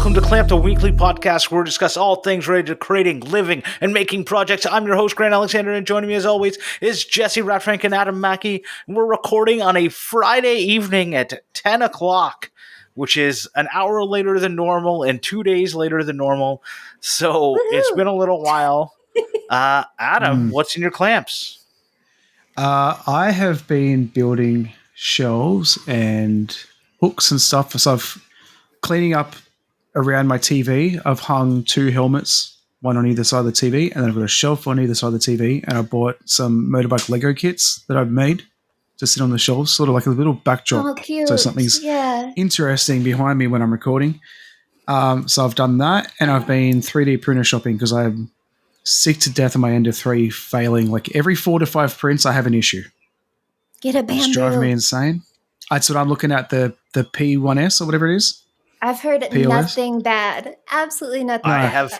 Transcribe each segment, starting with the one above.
welcome to Clamp, the weekly podcast where we discuss all things related to creating, living, and making projects. I'm your host, Grant Alexander, and joining me as always is Jessy Ratfrank and Adam Mackey. We're recording on a Friday evening at 10 o'clock, which is an hour later than normal and 2 days later than normal. So It's been a little while. Adam, what's in your clamps? I have been building shelves and hooks and stuff. So I've cleaning up around my TV. I've hung 2 helmets, one on either side of the TV, and then I've got a shelf on either side of the TV. And I bought some motorbike Lego kits that I've made to sit on the shelves, sort of like a little backdrop. Oh, cute. So something's interesting behind me when I'm recording. So I've done that, and I've been 3D printer shopping because I'm sick to death of my Ender 3 failing. Like every 4 to 5 prints, I have an issue. Get a bamboo. It's driving me insane. That's what I'm looking at, the P1S or whatever it is. I've heard PLS? nothing bad. Absolutely nothing. I have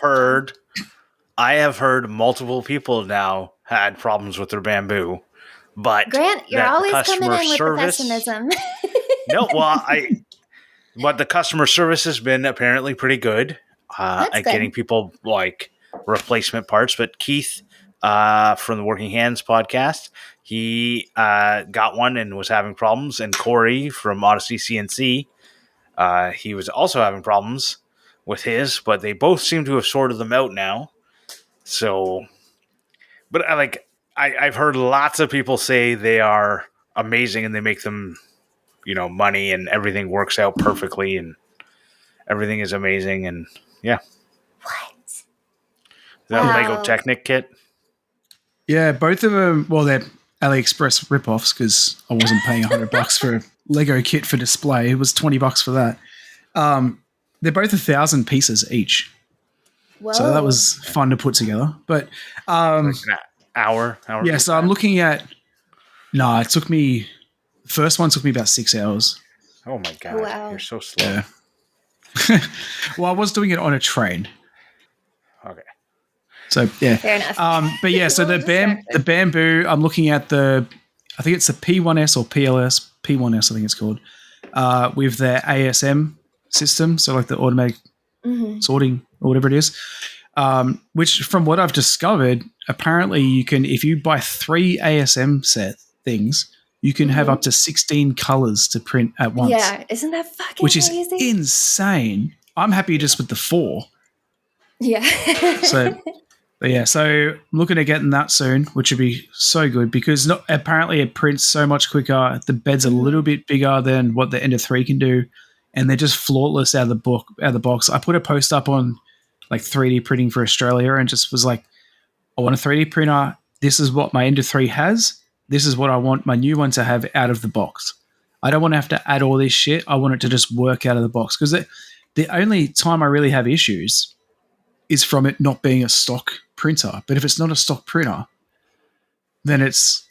heard multiple people now had problems with their bamboo. But Grant, you're always coming in with the service, pessimism. No, but the customer service has been apparently pretty good at good. getting people like replacement parts. But Keith from the Working Hands podcast, he got one and was having problems. And Corey from Odyssey CNC, he was also having problems with his, but they both seem to have sorted them out now. So, but I've heard lots of people say they are amazing and they make them, money and everything works out perfectly and everything is amazing. And yeah. What? That Lego Technic kit? Yeah, both of them, well, they're AliExpress ripoffs because I wasn't paying $100 for a Lego kit for display. It was $20 for that. They're both 1,000 pieces each. Whoa. So that was fun to put together. But like an hour. Yeah, so I'm looking at, it took me, the first one took me about 6 hours. Oh my God. Wow. You're so slow. Yeah. Well, I was doing it on a train. Okay. So yeah. Fair enough. But yeah, so the bamboo, I'm looking at I think it's the P1S or PLS, P1S I think it's called, with the ASM system, so like the automatic sorting or whatever it is, which from what I've discovered, apparently you can, if you buy 3 ASM set things, you can have up to 16 colors to print at once. Yeah, isn't that fucking which is crazy? Insane. I'm happy just with the 4. Yeah. But yeah, so I'm looking at getting that soon, which would be so good because apparently it prints so much quicker. The bed's a little bit bigger than what the Ender 3 can do, and they're just flawless out of the box. I put a post up on like 3D printing for Australia and just was like, I want a 3D printer. This is what my Ender 3 has. This is what I want my new one to have out of the box. I don't want to have to add all this shit. I want it to just work out of the box because the only time I really have issues is from it not being a stock printer. But if it's not a stock printer, then it's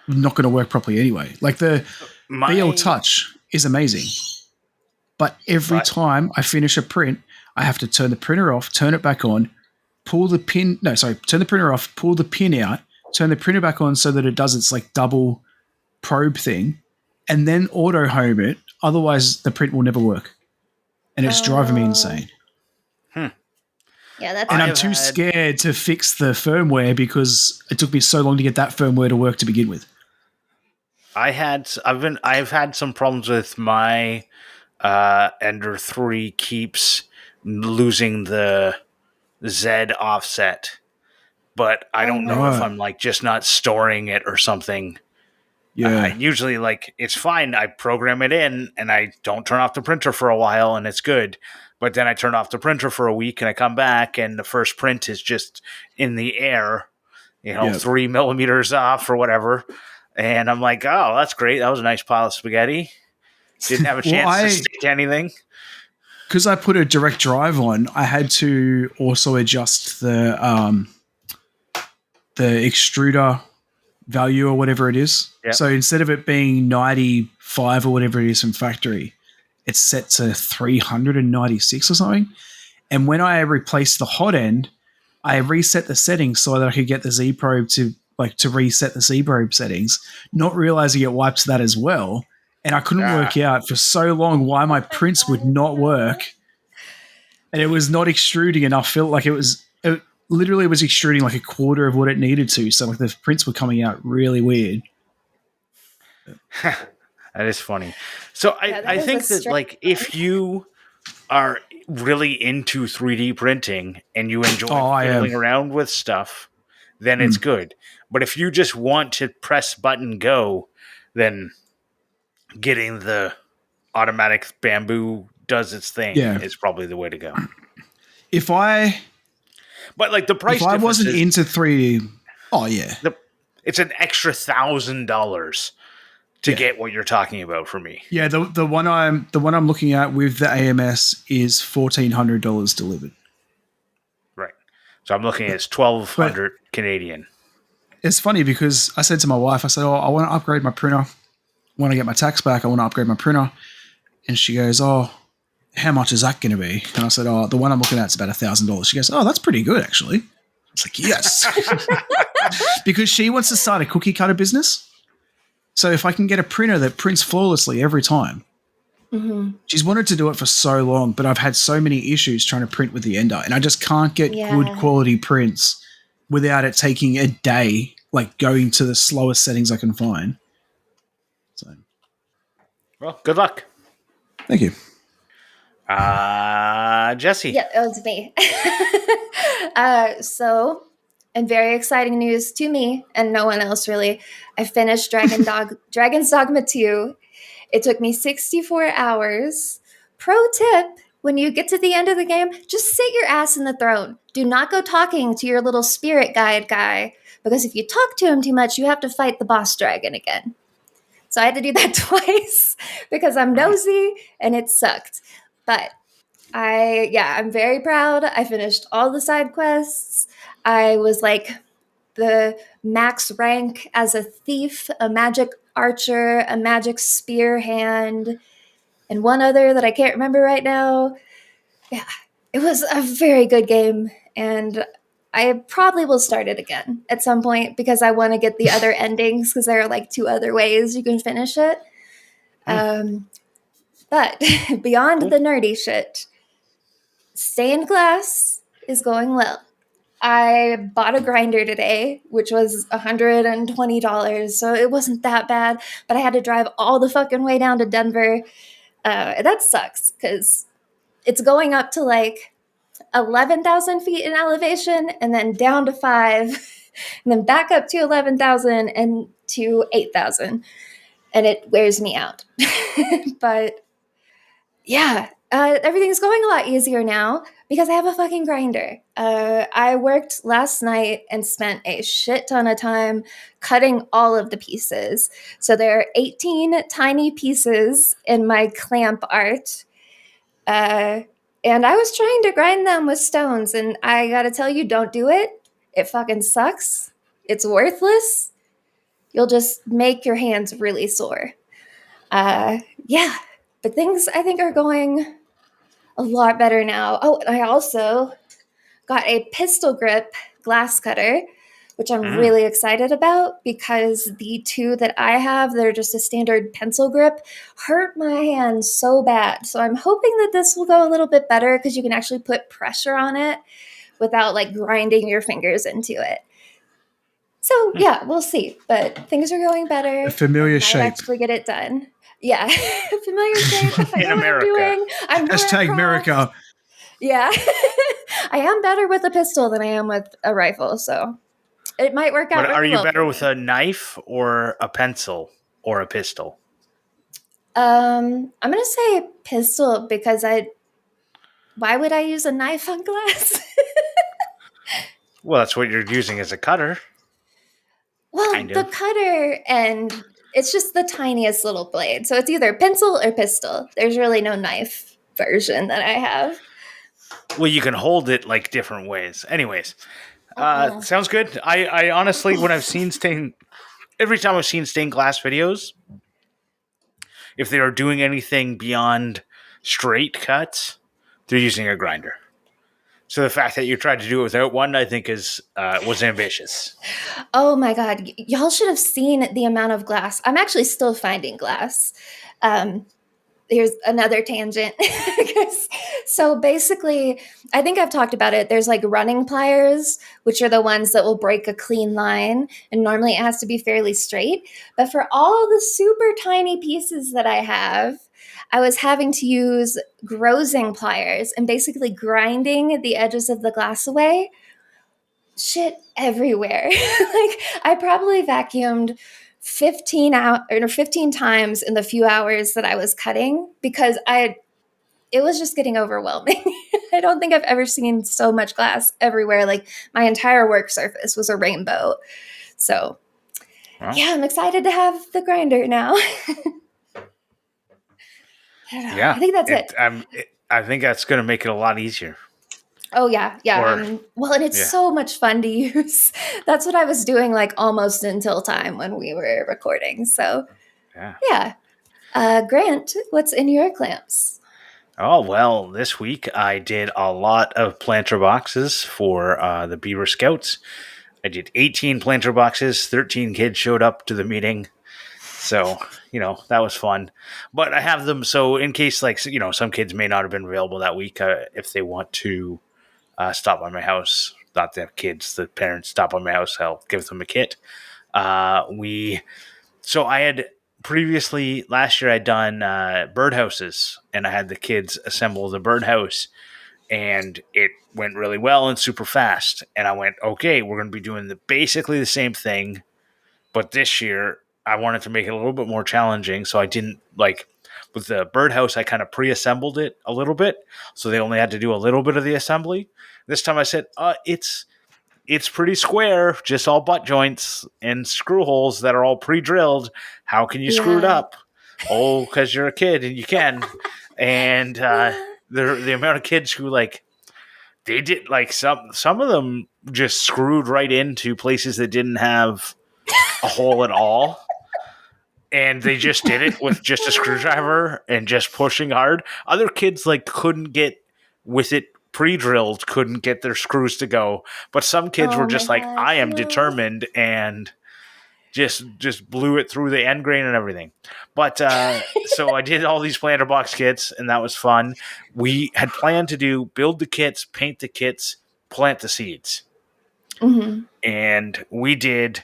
not going to work properly anyway. Like the BL Touch is amazing. But every time I finish a print, I have to turn the printer off, turn it back on, turn the printer off, pull the pin out, turn the printer back on so that it does its like double probe thing, and then auto home it. Otherwise, the print will never work. And it's driving me insane. Yeah, I'm too scared to fix the firmware because it took me so long to get that firmware to work to begin with. I've had some problems with my Ender 3 keeps losing the Z offset, but I don't know if I'm like just not storing it or something. Yeah, usually like it's fine. I program it in and I don't turn off the printer for a while and it's good. But then I turn off the printer for a week and I come back and the first print is just in the air, 3 millimeters off or whatever. And I'm like, oh, that's great. That was a nice pile of spaghetti. Didn't have a chance to stick to anything. Because I put a direct drive on, I had to also adjust the extruder value or whatever it is. Yep. So instead of it being 95 or whatever it is from factory, it's set to 396 or something. And when I replaced the hot end, I reset the settings so that I could get the Z probe to reset the Z probe settings, not realizing it wipes that as well. And I couldn't work out for so long why my prints would not work. and it was not extruding enough. Felt like it literally was extruding like a quarter of what it needed to. So like the prints were coming out really weird. That is funny. So I think that like if you are really into 3D printing and you enjoy fiddling around with stuff, then it's good. But if you just want to press button go, then getting the automatic bamboo does its thing is probably the way to go. But like the price, if I wasn't into 3D, it's an extra $1,000 to get what you're talking about for me. Yeah, the one I'm looking at with the AMS is $1,400 delivered. Right. So I'm looking at $1,200 Canadian. It's funny because I said to my wife, I said, I want to upgrade my printer. When I get my tax back, I want to upgrade my printer. And she goes, how much is that going to be? And I said, the one I'm looking at is about $1,000. She goes, that's pretty good, actually. I was like, yes. Because she wants to start a cookie cutter business. So if I can get a printer that prints flawlessly every time, she's wanted to do it for so long, but I've had so many issues trying to print with the Ender, and I just can't get good quality prints without it taking a day, like going to the slowest settings I can find. So, well, good luck. Thank you. Jessy. Yeah, it was me. So, and very exciting news to me and no one else really. I finished Dragon's Dogma 2. It took me 64 hours. Pro tip, when you get to the end of the game, just sit your ass in the throne. Do not go talking to your little spirit guide guy, because if you talk to him too much, you have to fight the boss dragon again. So I had to do that twice because I'm nosy and it sucked. But I'm very proud. I finished all the side quests. I was like the max rank as a thief, a magic archer, a magic spear hand, and one other that I can't remember right now. Yeah, it was a very good game, and I probably will start it again at some point because I want to get the other endings because there are like 2 other ways you can finish it. But beyond the nerdy shit, stained glass is going well. I bought a grinder today, which was $120, so it wasn't that bad, but I had to drive all the fucking way down to Denver. That sucks because it's going up to like 11,000 feet in elevation and then down to 5 and then back up to 11,000 and to 8,000, and it wears me out. But yeah, everything's going a lot easier now because I have a fucking grinder. I worked last night and spent a shit ton of time cutting all of the pieces. So there are 18 tiny pieces in my clamp art. And I was trying to grind them with stones, and I gotta tell you, don't do it. It fucking sucks. It's worthless. You'll just make your hands really sore. Yeah, but things I think are going a lot better now. Oh, and I also got a pistol grip glass cutter, which I'm really excited about because the 2 that I have that are just a standard pencil grip hurt my hands so bad. So I'm hoping that this will go a little bit better because you can actually put pressure on it without like grinding your fingers into it. So yeah, we'll see. But things are going better. A familiar shape. I actually get it done. Yeah, familiar shape. I know America. What I'm doing. I'm Hashtag America. Yeah, I am better with a pistol than I am with a rifle, so it might work out. But are you better with a knife or a pencil or a pistol? I'm gonna say pistol because why would I use a knife on glass? Well, that's what you're using as a cutter. Well, the cutter and it's just the tiniest little blade. So it's either pencil or pistol. There's really no knife version that I have. Well, you can hold it like different ways. Anyways, sounds good. I honestly, when I've seen every time I've seen stained glass videos, if they are doing anything beyond straight cuts, they're using a grinder. So the fact that you tried to do it without one, I think, was ambitious. Oh my God. Y'all should have seen the amount of glass. I'm actually still finding glass. here's another tangent. So basically, I think I've talked about it. There's like running pliers, which are the ones that will break a clean line. And normally it has to be fairly straight. But for all the super tiny pieces that I have, I was having to use grozing pliers and basically grinding the edges of the glass away. Shit everywhere. Like I probably vacuumed 15 times in the few hours that I was cutting because it was just getting overwhelming. I don't think I've ever seen so much glass everywhere. Like my entire work surface was a rainbow. So yeah, I'm excited to have the grinder now. Yeah, I think that's it. I think that's going to make it a lot easier. Oh yeah. Well, and it's so much fun to use. That's what I was doing like almost until time when we were recording. So yeah. Grant, what's in your clamps? Oh, well, this week I did a lot of planter boxes for the Beaver Scouts. I did 18 planter boxes. 13 kids showed up to the meeting. So, that was fun. But I have them so in case, some kids may not have been available that week if they want to stop by my house. Not the kids, the parents stop by my house. I'll give them a kit. So I had previously, last year I'd done birdhouses, and I had the kids assemble the birdhouse, and it went really well and super fast. And I went, okay, we're going to be doing basically the same thing, but this year I wanted to make it a little bit more challenging. So I didn't with the birdhouse, I kind of pre-assembled it a little bit, so they only had to do a little bit of the assembly. This time I said, it's pretty square, just all butt joints and screw holes that are all pre-drilled. How can you screw it up? Oh, because you're a kid and you can. And the amount of kids who they did some of them just screwed right into places that didn't have a hole at all. And they just did it with just a screwdriver and just pushing hard. Other kids couldn't get with it pre-drilled, couldn't get their screws to go. But some kids were just I am determined, and just blew it through the end grain and everything. But so I did all these planter box kits, and that was fun. We had planned to build the kits, paint the kits, plant the seeds. Mm-hmm. And we did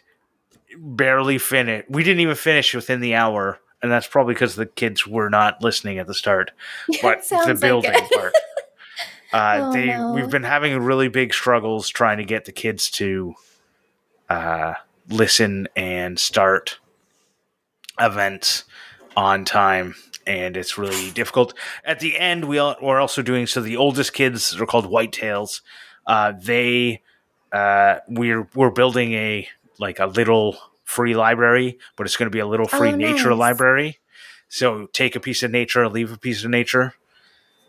barely finish. We didn't even finish within the hour, and that's probably because the kids were not listening at the start. But the building part. We've been having really big struggles trying to get the kids to listen and start events on time, and it's really difficult. At the end, we're also doing the oldest kids are called Whitetails. We're building a little free library, but it's going to be a little free nature library. So take a piece of nature, leave a piece of nature.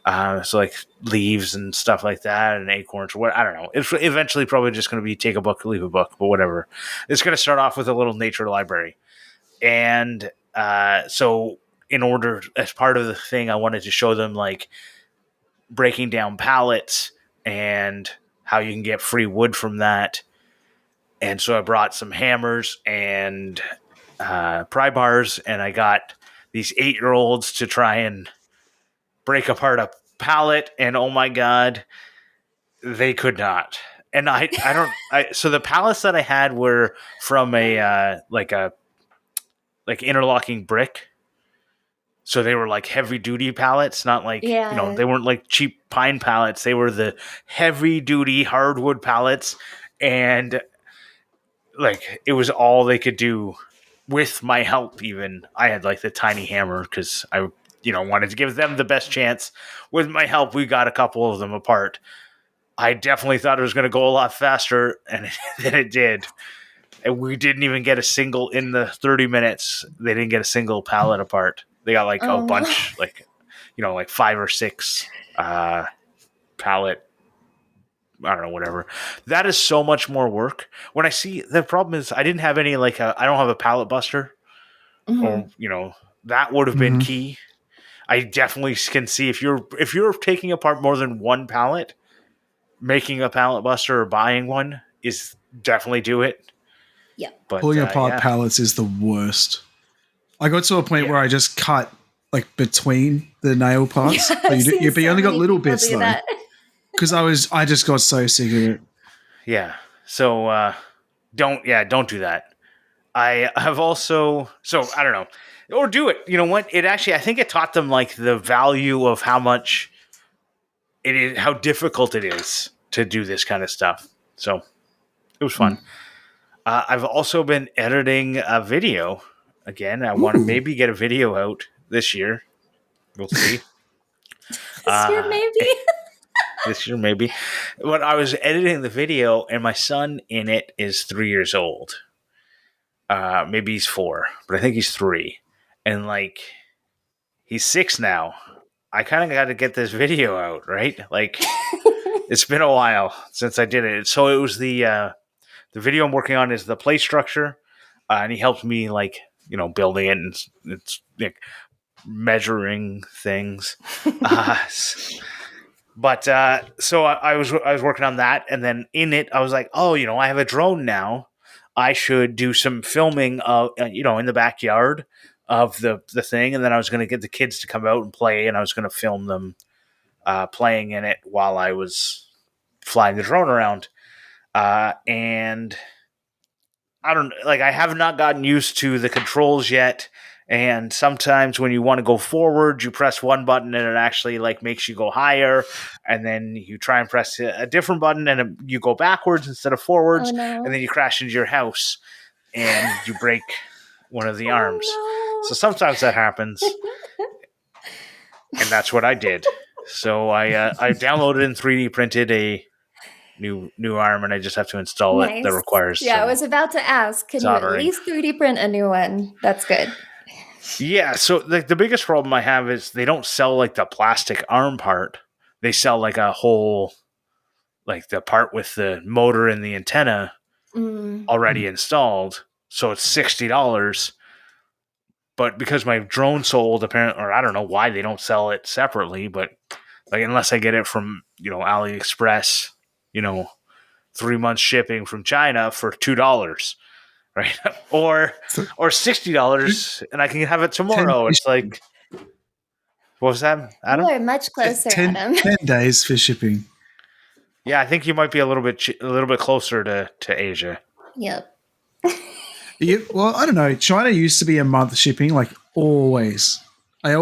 So leaves and stuff like that, and acorns or what, I don't know. It's eventually probably just going to be take a book, leave a book, but whatever. It's going to start off with a little nature library. And so in order, as part of the thing, I wanted to show them breaking down pallets and how you can get free wood from that. And so I brought some hammers and pry bars, and I got these 8-year-olds to try and break apart a pallet, and oh my god, they could not. And so the pallets that I had were from a interlocking brick. So they were heavy duty pallets, not they weren't cheap pine pallets. They were the heavy duty hardwood pallets, and it was all they could do with my help. Even I had the tiny hammer because I wanted to give them the best chance. With my help, we got a couple of them apart. I definitely thought it was going to go a lot faster than it did. And we didn't even get a single in the 30 minutes. They didn't get a single pallet apart. They got a bunch, 5 or 6 pallet. I don't know, whatever. That is so much more work. When I see the problem is I didn't have any I don't have a pallet buster, or that would have been key. I definitely can see if you're taking apart more than one pallet, making a pallet buster or buying one is definitely do it. Yeah, pulling apart pallets is the worst. I got to a point where I just cut like between the nail parts. Yeah, but I've seen you only so got many little people bits do though. that. Because I just got so sick of it. Yeah. So don't do that. I have also, so I don't know, or do it. You know what? It actually, I think it taught them like the value of how much it is, how difficult it is to do this kind of stuff. So it was fun. I've also been editing a video again. I want to maybe get a video out this year. We'll see. This year, maybe. This year, maybe. When I was editing the video, and my son in it is 3 years old. Maybe he's 4, but I think he's 3. And like, he's 6 now. I kind of got to get this video out, right? Like, it's been a while since I did it. So it was the video I'm working on is the play structure, and he helped me like building it, and it's like measuring things. But so I was working on that, and then in it I was like, oh, I have a drone now. I should do some filming of in the backyard of the thing, and then I was going to get the kids to come out and play, and I was going to film them playing in it while I was flying the drone around. And I have not gotten used to the controls yet. And sometimes when you want to go forward, you press one button and it actually like makes you go higher. And then you try and press a different button and you go backwards instead of forwards. Oh, no. And then you crash into your house and you break one of the arms. No. So sometimes that happens. And that's what I did. So I downloaded and 3D printed a new arm, and I just have to install it. That requires I was about to ask, can soldering. you at least 3D print a new one? That's good. Yeah, so the biggest problem I have is they don't sell like the plastic arm part. They sell like a whole, like the part with the motor and the antenna already installed. So it's $60. But because my drone sold, apparently, or I don't know why they don't sell it separately, but like unless I get it from AliExpress, 3 months shipping from China for $2, right? or $60, and I can have it tomorrow. It's like, what was that, Adam? You are much closer, 10 Adam. 10 days for shipping. Yeah, I think you might be a little bit closer to Asia. Yep. Yeah, well, I don't know. China used to be a month shipping, like always. I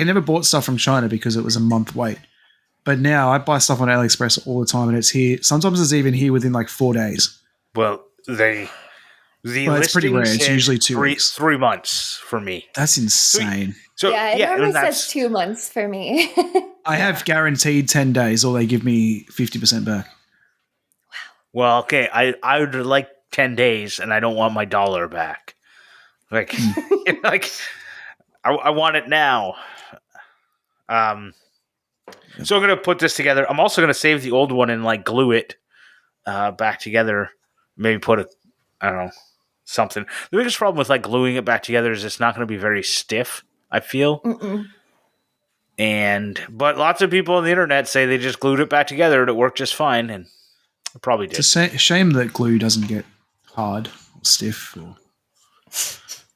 never bought stuff from China because it was a month wait. But now I buy stuff on AliExpress all the time, and it's here. Sometimes it's even here within like 4 days. Well, it's pretty rare. It's usually 2 weeks. 3 months for me. That's insane. So it normally says 2 months for me. I have guaranteed 10 days, or they give me 50% back. Well, okay, I would like 10 days, and I don't want my dollar back. Like, I want it now. So I'm going to put this together. I'm also going to save the old one and like glue it back together. Maybe put something. The biggest problem with like gluing it back together is it's not going to be very stiff, I feel. But lots of people on the internet say they just glued it back together and it worked just fine, and it probably did. It's a shame that glue doesn't get hard or stiff.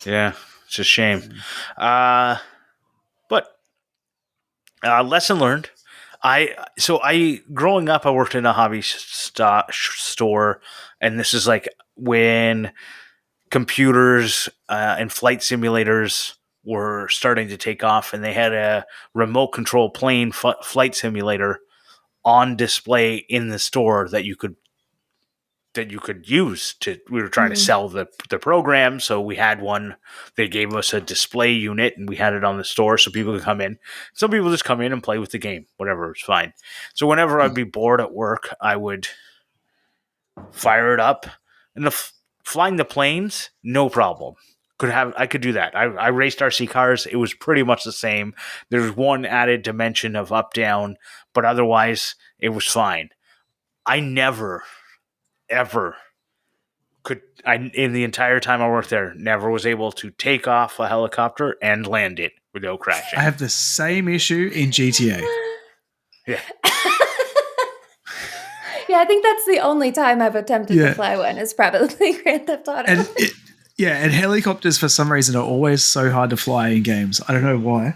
Yeah, it's a shame. But lesson learned. Growing up, I worked in a hobby store, and this is like when computers and flight simulators were starting to take off, and they had a remote control plane flight simulator on display in the store that you could use to. We were trying to sell the program, so we had one. They gave us a display unit, and we had it on the store so people could come in. Some people just come in and play with the game, whatever, it's fine. So whenever I'd be bored at work, I would fire it up, and flying the planes, no problem. I could do that. I raced RC cars. It was pretty much the same. There's one added dimension of up down, but otherwise it was fine. I never ever in the entire time I worked there, never was able to take off a helicopter and land it without crashing. I have the same issue in GTA. Yeah. Yeah, I think that's the only time I've attempted to fly one is probably Grand Theft Auto. And helicopters for some reason are always so hard to fly in games. I don't know why.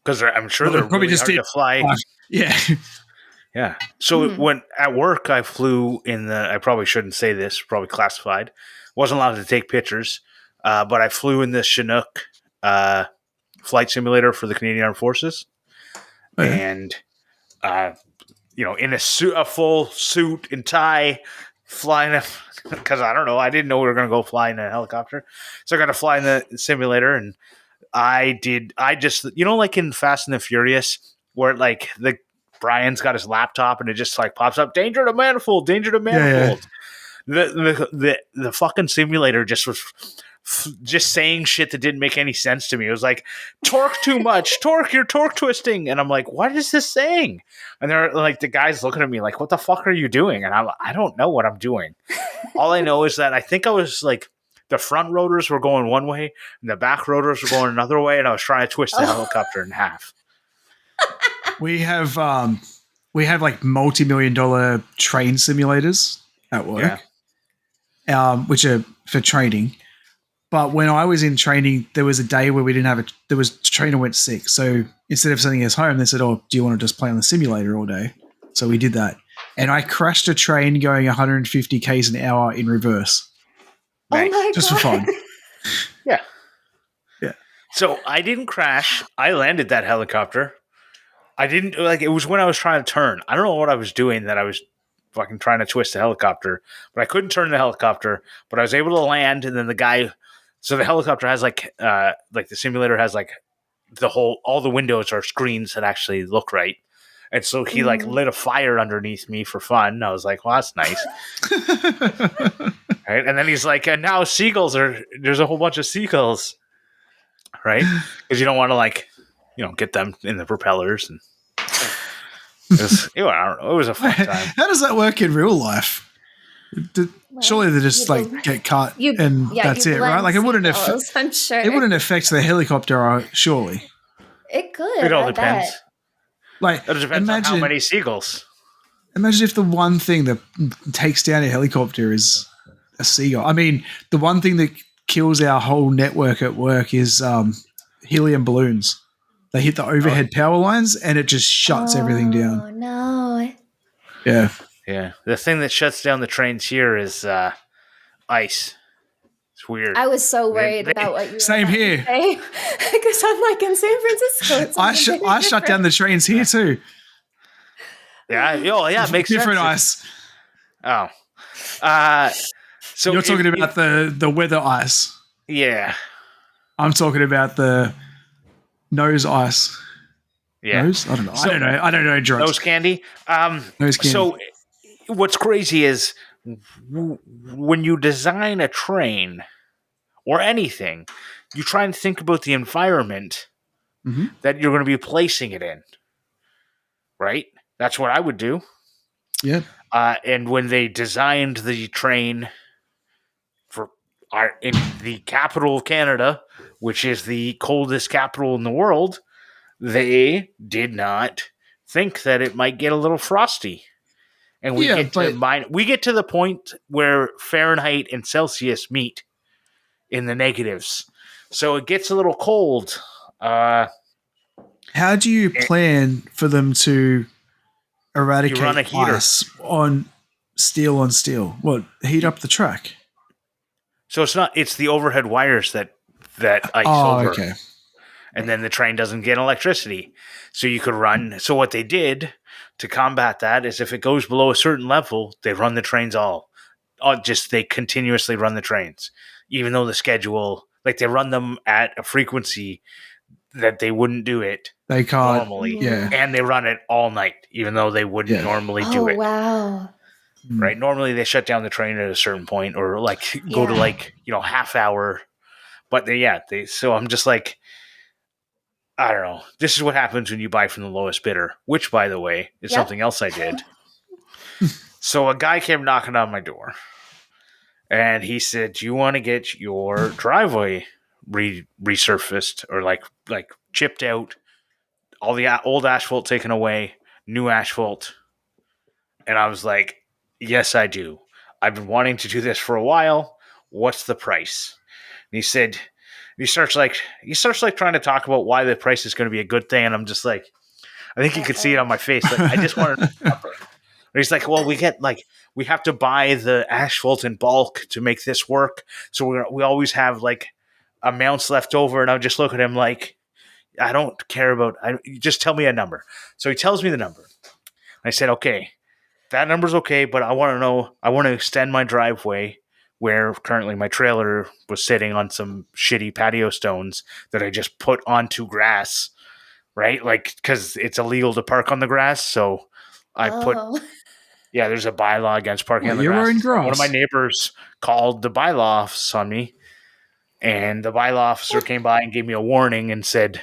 because I'm sure Well, they they're probably really just hard did- to fly. Yeah. Yeah. So when at work, I flew in the. I probably shouldn't say this. Probably classified. Wasn't allowed to take pictures, but I flew in the Chinook flight simulator for the Canadian Armed Forces, Okay. and in a suit, a full suit and tie, flying because I don't know. I didn't know we were going to go fly in a helicopter, so I got to fly in the simulator, and I just like in Fast and the Furious, where like Brian's got his laptop and it just like pops up, danger to manifold, danger to manifold. The fucking simulator just was just saying shit that didn't make any sense to me. It was like, torque too much, you're torque twisting, and I'm like, what is this saying? And they're like, the guy's looking at me like, what the fuck are you doing? And I don't know what I'm doing. All I know is that I think I was like, the front rotors were going one way and the back rotors were going another way, and I was trying to twist the helicopter in half. We have like multi-million-dollar train simulators at work, which are for training. But when I was in training, there was a day where we didn't have there was a trainer went sick. So instead of sending us home, they said, "Oh, do you want to just play on the simulator all day?" So we did that, and I crashed a train going 150 k's an hour in reverse. Nice. Oh my just God. For fun. Yeah. So I didn't crash. I landed that helicopter. I didn't it was when I was trying to turn. I don't know what I was doing that I was fucking trying to twist the helicopter, but I couldn't turn the helicopter, but I was able to land. And then so the helicopter has the simulator has all the windows are screens that actually look right. And so he lit a fire underneath me for fun. I was like, well, that's nice. Right. And then he's like, and now there's a whole bunch of seagulls. Right. Because you don't want to get them in the propellers. And I don't know. It was a fun time. How does that work in real life? Surely they just get cut and that's it, right? Like it wouldn't affect. I'm sure it wouldn't affect the helicopter, surely. It could. It all depends. Like it depends on how many seagulls. Imagine if the one thing that takes down a helicopter is a seagull. I mean, the one thing that kills our whole network at work is helium balloons. They hit the overhead power lines and it just shuts everything down. Oh no! Yeah. Yeah. The thing that shuts down the trains here is ice. It's weird. I was so worried about what you were Same here. Because I'm like in San Francisco. I shut down the trains here too. Yeah. Oh, yeah. It makes different sense. Ice. Oh. So you're talking about the weather ice. Yeah. I'm talking about the nose ice. Yeah. Nose? I don't know. I don't know drugs. Nose candy. Nose candy. So what's crazy is when you design a train or anything, you try and think about the environment that you're going to be placing it in. Right? That's what I would do. Yeah. And when they designed the train in the capital of Canada, which is the coldest capital in the world, they did not think that it might get a little frosty. And we get to the point where Fahrenheit and Celsius meet in the negatives. So it gets a little cold. How do you plan for them to eradicate ice on steel? What, heat up the track? So it's the overhead wires that ice over. Okay. And then the train doesn't get electricity. So you could run. So what they did to combat that is if it goes below a certain level, they run the trains they continuously run the trains. Even though the schedule, they run them at a frequency that they wouldn't do it they can't, normally. Yeah. And they run it all night, even though they wouldn't normally do it. Oh, wow. Right. Normally they shut down the train at a certain point or go to half hour. But so I'm just like, I don't know. This is what happens when you buy from the lowest bidder, which, by the way, is something else I did. So a guy came knocking on my door and he said, do you want to get your driveway resurfaced or chipped out, all the old asphalt taken away, new asphalt? And I was like, yes, I do. I've been wanting to do this for a while. What's the price? And he said, He starts like trying to talk about why the price is going to be a good thing, and I'm just like, I think you could see it on my face. Like, I just want to number. He's like, well, we have to buy the asphalt in bulk to make this work, so we always have like amounts left over. And I just look at him like, I don't care about. You just tell me a number. So he tells me the number. I said, okay, that number's okay, but I want to know. I want to extend my driveway where currently my trailer was sitting on some shitty patio stones that I just put onto grass, right? Like, because it's illegal to park on the grass. So I put, there's a bylaw against parking on the grass. Your own grass. One of my neighbors called the bylaw office on me, and the bylaw officer came by and gave me a warning and said,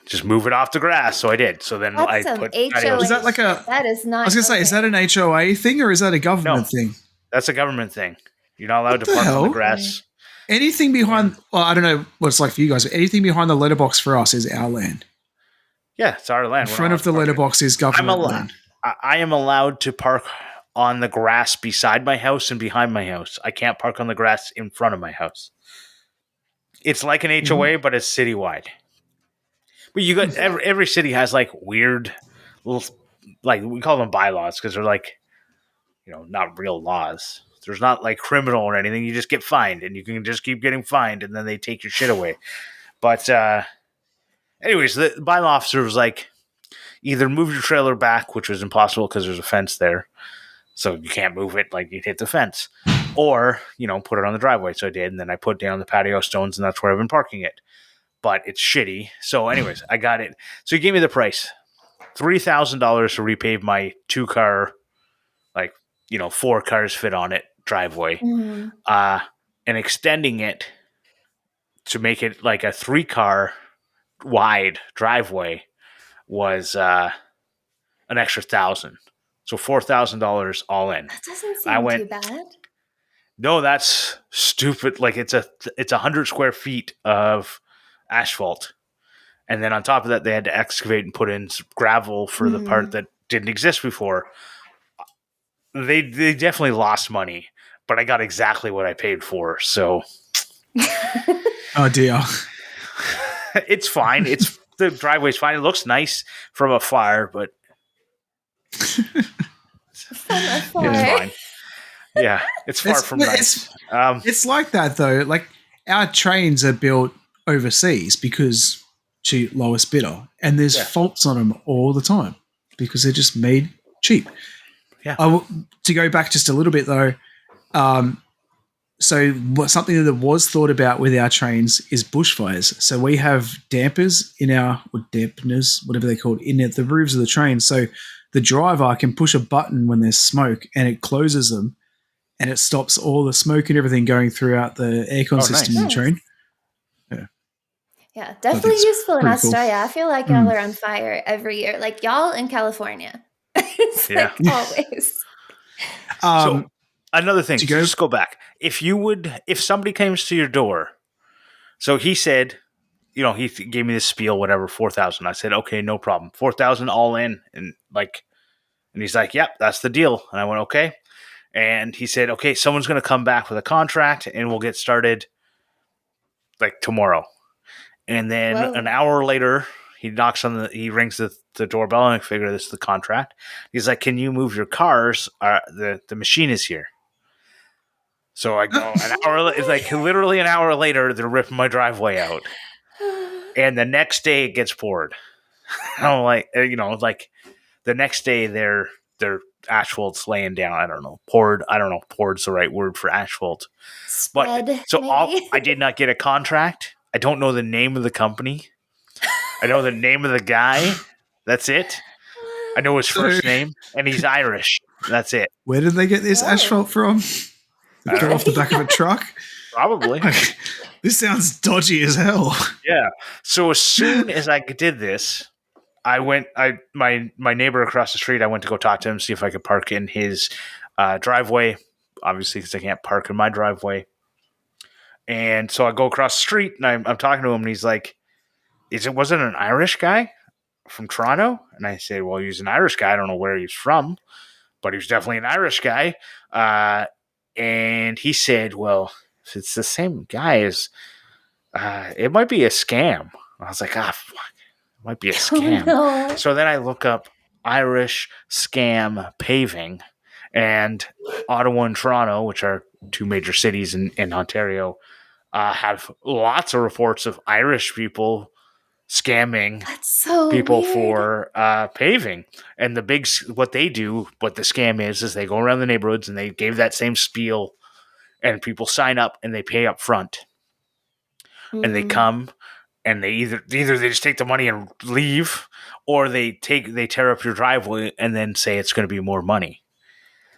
just move it off the grass. So I did. So then That's I put HOA. Is that like that is not. I was going to say, is that an HOA thing or is that a government thing? That's a government thing. You're not allowed to park on the grass. Anything behind, well, I don't know what it's like for you guys, but anything behind the letterbox for us is our land. Yeah, it's our land. In front of the letterbox is government land. I am allowed to park on the grass beside my house and behind my house. I can't park on the grass in front of my house. It's like an HOA, but it's citywide. But you got every city has like weird little, like we call them bylaws because they're like, not real laws. There's not like criminal or anything. You just get fined and you can just keep getting fined and then they take your shit away. But anyways, the bylaw officer was like, either move your trailer back, which was impossible because there's a fence there. So you can't move it, like you'd hit the fence. Or, put it on the driveway. So I did. And then I put down the patio stones and that's where I've been parking it. But it's shitty. So anyways, I got it. So he gave me the price. $3,000 to repave my 2-car, 4 cars fit on it driveway. Mm-hmm. And extending it to make it like a 3-car wide driveway was an extra $1,000. So $4,000 all in. That doesn't seem too bad. No, that's stupid. Like it's 100 square feet of asphalt. And then on top of that, they had to excavate and put in gravel for the part that didn't exist before. They definitely lost money, but I got exactly what I paid for. So, oh dear, it's fine. The driveway's fine. It looks nice from afar, but it's fine. Yeah, it's far from nice. It's like that though. Like our trains are built overseas because lowest bidder, and there's faults on them all the time because they're just made cheap. Yeah. To go back just a little bit though, so something that was thought about with our trains is bushfires. So we have dampers dampeners, whatever they're called, in the roofs of the train. So the driver can push a button when there's smoke and it closes them and it stops all the smoke and everything going throughout the aircon system in the train. Yeah, definitely useful in Australia. Cool. I feel like y'all are on fire every year. Like y'all in California. It's like always. So another thing, just go back. If somebody comes to your door, so he said, he gave me this spiel, whatever, 4,000. I said, okay, no problem. 4,000 all in. And he's like, yep, that's the deal. And I went, okay. And he said, okay, someone's going to come back with a contract and we'll get started like tomorrow. And then an hour later, he rings the doorbell and I figure this is the contract. He's like, can you move your cars? The machine is here. So I go an hour, it's like literally an hour later, they're ripping my driveway out. And the next day it gets poured. I'm like, the next day their asphalt's laying down. I don't know. Poured. I don't know. Poured's the right word for asphalt. Spread, but so I did not get a contract. I don't know the name of the company. I know the name of the guy. That's it. I know his first name, and he's Irish. That's it. Where did they get this asphalt from? Got off the back of a truck? Probably. This sounds dodgy as hell. Yeah. So as soon as I did this, my neighbor across the street, I went to go talk to him, see if I could park in his driveway, obviously because I can't park in my driveway. And so I go across the street and I'm talking to him and he's like, wasn't an Irish guy from Toronto? And I said, well, he's an Irish guy. I don't know where he's from, but he was definitely an Irish guy. And he said, well, if it's the same guy as, it might be a scam. I was like, fuck, it might be a scam. Oh, no. So then I look up Irish scam paving, and Ottawa and Toronto, which are two major cities in Ontario, have lots of reports of Irish people scamming That's so people weird. for paving. And what they do, what the scam is they go around the neighborhoods and they gave that same spiel, and people sign up and they pay up front, and they come and they either they just take the money and leave, or they tear up your driveway and then say it's going to be more money.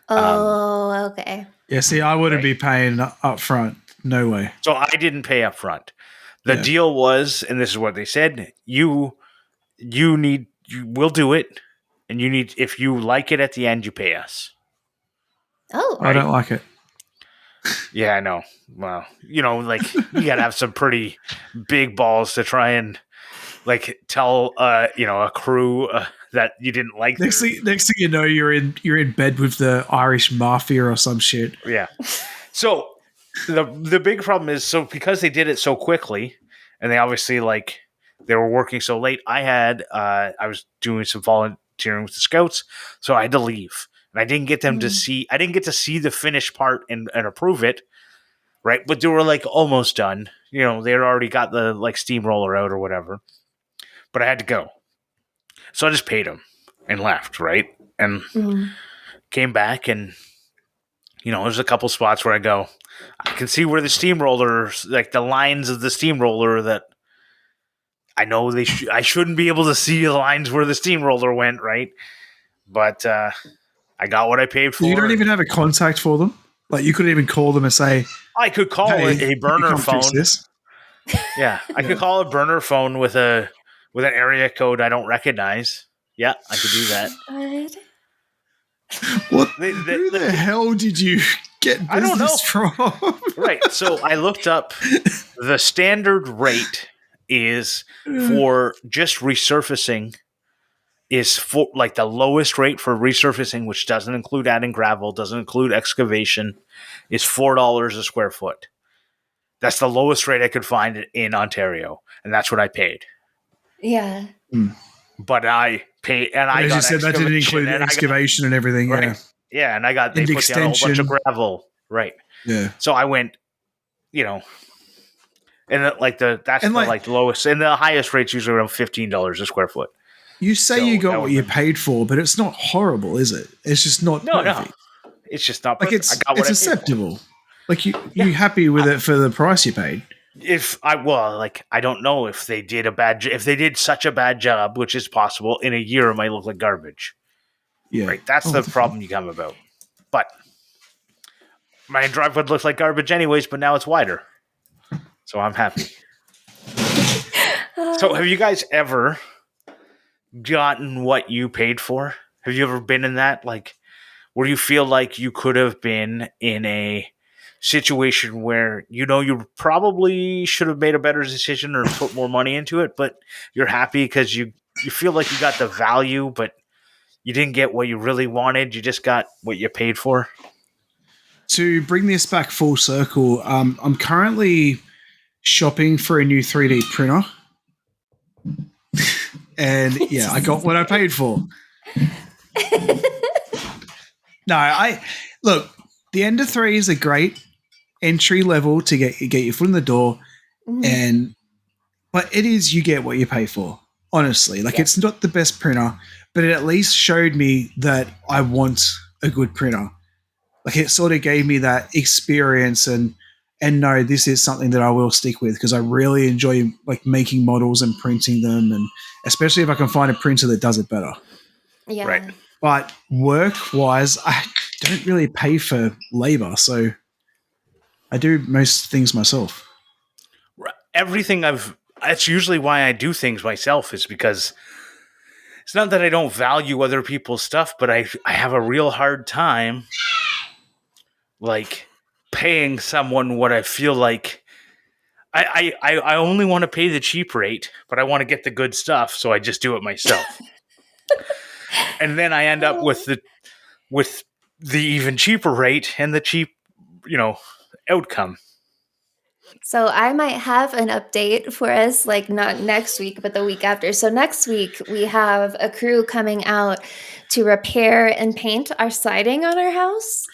Oh, okay. Yeah, see, I wouldn't be paying up front. No way. So I didn't pay up front. The deal was, and this is what they said, we'll do it, and if you like it at the end, you pay us. Oh. I don't like it. Yeah, I know. Well, you gotta have some pretty big balls to try and tell a crew that you didn't like. Next thing you know, you're in bed with the Irish mafia or some shit. Yeah. So the big problem is, so because they did it so quickly, and they obviously they were working so late, I was doing some volunteering with the Scouts, so I had to leave. And I didn't get them to see. I didn't get to see the finished part and approve it, right? But they were almost done. They had already got the steamroller out or whatever. But I had to go, so I just paid them and left, right? And came back, and there's a couple spots where I go, I can see where the steamroller, the lines of the steamroller that I know I shouldn't be able to see the lines where the steamroller went, right? But I got what I paid for. You don't even have a contact for them? You couldn't even call them and say... I could call a burner phone. Yeah, I could call a burner phone with an area code I don't recognize. Yeah, I could do that. What? Who the hell did you get business from? Right, so I looked up the standard rate is for just resurfacing is for the lowest rate for resurfacing, which doesn't include adding gravel, doesn't include excavation, is $4 a square foot. That's the lowest rate I could find in Ontario, and that's what I paid. Yeah. But I paid, and I got said that didn't include excavation and everything. Right. Yeah, and they put down a whole bunch of gravel. Right. Yeah. So I went, and the lowest, and the highest rate's usually around $15 a square foot. You say you got what you paid for, but it's not horrible, is it? It's just not perfect. No. It's just not perfect. It's acceptable. You happy with it for the price you paid? I don't know if they did if they did such a bad job, which is possible. In a year, it might look like garbage. Yeah, right. That's the problem you come about. But my driveway looks like garbage anyways, but now it's wider, so I'm happy. So, have you guys ever gotten what you paid for? Have you ever been in that, where you feel like you could have been in a situation where you probably should have made a better decision or put more money into it, but you're happy because you feel like you got the value, but you didn't get what you really wanted, you just got what you paid for? To bring this back full circle, I'm currently shopping for a new 3D printer. And yeah, I got what I paid for. No, look, the Ender 3 is a great entry level to get your foot in the door, but it is, you get what you pay for. Honestly, it's not the best printer, but it at least showed me that I want a good printer. It sort of gave me that experience and no, this is something that I will stick with because I really enjoy making models and printing them, and especially if I can find a printer that does it better. Yeah. Right. But work-wise, I don't really pay for labor, so I do most things myself. That's usually why I do things myself, is because it's not that I don't value other people's stuff, but I have a real hard time paying someone what I feel like. I only want to pay the cheap rate, but I want to get the good stuff, so I just do it myself. And then I end up with the even cheaper rate and the cheap, outcome. So I might have an update for us, like not next week, but the week after. So next week we have a crew coming out to repair and paint our siding on our house.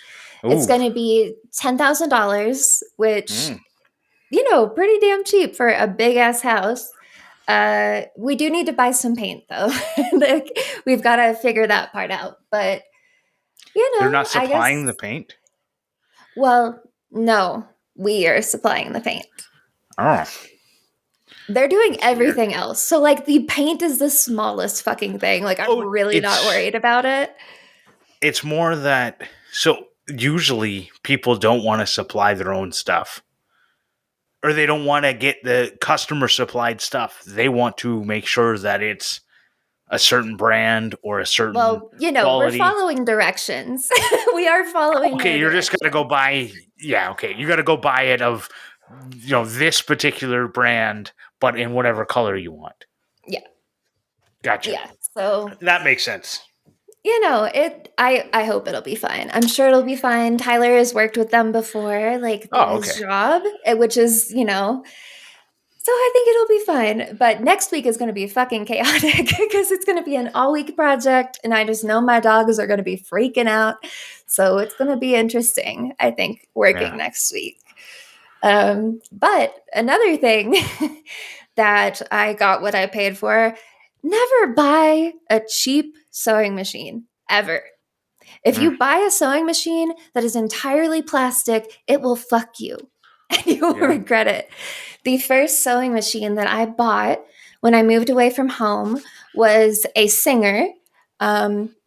It's Ooh. going to be $10,000, which, pretty damn cheap for a big ass house. We do need to buy some paint though. Like, we've got to figure that part out. But, They're not I guess, supplying the paint? well, no, we are supplying the paint. Oh. They're doing everything else. So, like, the paint is the smallest fucking thing. Like, I'm really not worried about it. It's more that, so usually people don't want to supply their own stuff. Or they don't want to get the customer supplied stuff. They want to make sure that it's a certain brand or a certain quality. We're following directions. We are following. Okay, you're just gonna go buy. Yeah, okay, you got to go buy it of, this particular brand, but in whatever color you want. Yeah. Gotcha. Yeah. So that makes sense. I hope it'll be fine. I'm sure it'll be fine. Tyler has worked with them before, like his job, which is, so I think it'll be fine. But next week is going to be fucking chaotic because it's going to be an all-week project, and I just know my dogs are going to be freaking out. So it's going to be interesting, I think, working next week. But another thing that I got what I paid for, never buy a cheap sewing machine, ever. If you buy a sewing machine that is entirely plastic, it will fuck you. And you will regret it. The first sewing machine that I bought when I moved away from home was a Singer,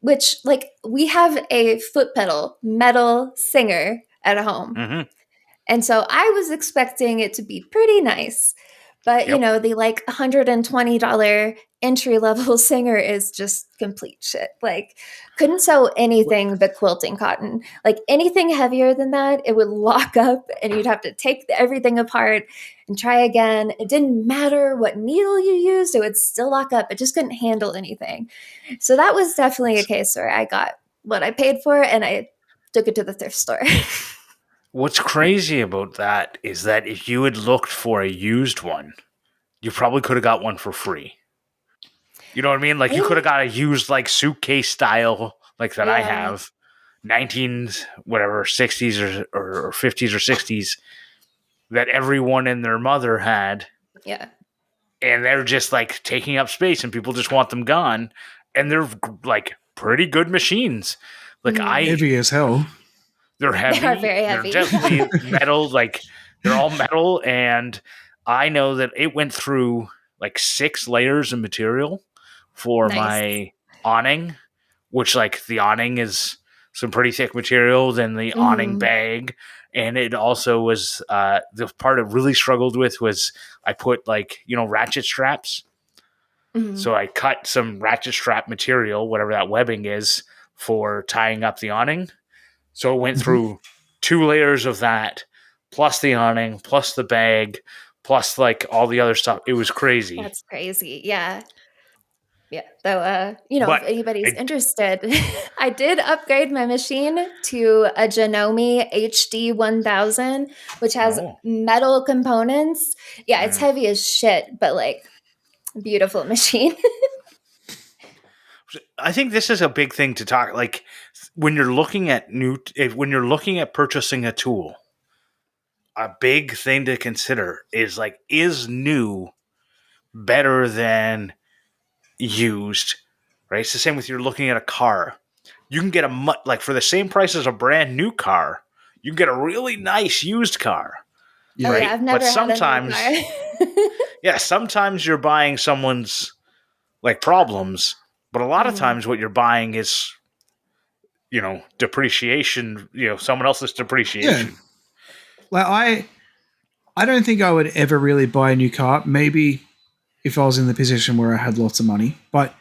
which, like, we have a foot pedal metal Singer at home. Mm-hmm. And so I was expecting it to be pretty nice. But, the like $120 entry-level Singer is just complete shit. Like, couldn't sew anything but quilting cotton. Like, anything heavier than that, it would lock up and you'd have to take everything apart and try again. It didn't matter what needle you used, it would still lock up. It just couldn't handle anything. So that was definitely a case where I got what I paid for and I took it to the thrift store. What's crazy about that is that if you had looked for a used one, you probably could have got one for free. You know what I mean? Like, you could have got a used, like, suitcase style, like that I have, 19s, whatever, 60s or 50s or 60s, that everyone and their mother had. Yeah. And they're just, like, taking up space and people just want them gone. And they're, like, pretty good machines. Like, heavy as hell. They're heavy. They are very heavy. They're definitely metal. Like, they're all metal. And I know that it went through like 6 layers of material for my awning, which, like, the awning is some pretty thick material than the awning bag. And it also was, the part it really struggled with was I put, like, ratchet straps. Mm-hmm. So I cut some ratchet strap material, whatever that webbing is, for tying up the awning. So it went through 2 layers of that, plus the awning, plus the bag, plus, like, all the other stuff. It was crazy. That's crazy. Yeah. Yeah. So, if anybody's interested, I did upgrade my machine to a Janome HD 1000, which has metal components. Yeah, it's heavy as shit, but, like, beautiful machine. I think this is a big thing to talk. Like, when you're looking at purchasing a tool, a big thing to consider is, like, is new better than used? Right? It's the same with you're looking at a car. You can get for the same price as a brand new car, you can get a really nice used car. Yeah. Right? Oh, yeah, I've never had a new car. Sometimes you're buying someone's, like, problems, but a lot of times what you're buying is, depreciation, someone else's depreciation. Yeah. Like, I don't think I would ever really buy a new car. Maybe if I was in the position where I had lots of money. But,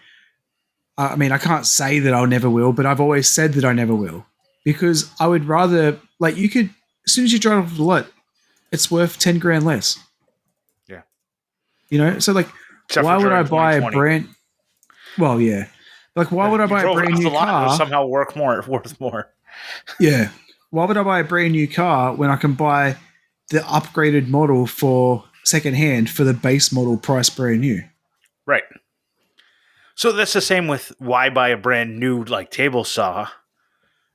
I mean, I can't say that I never will, but I've always said that I never will. Because I would rather, like, you could, as soon as you drive off the lot, it's worth 10 grand less. Yeah. So, like, why would I buy a brand... Well, yeah. Like, why would I buy a brand new car? Somehow worth more. Yeah. Why would I buy a brand new car when I can buy the upgraded model for secondhand for the base model price brand new. Right. So that's the same with why buy a brand new like table saw.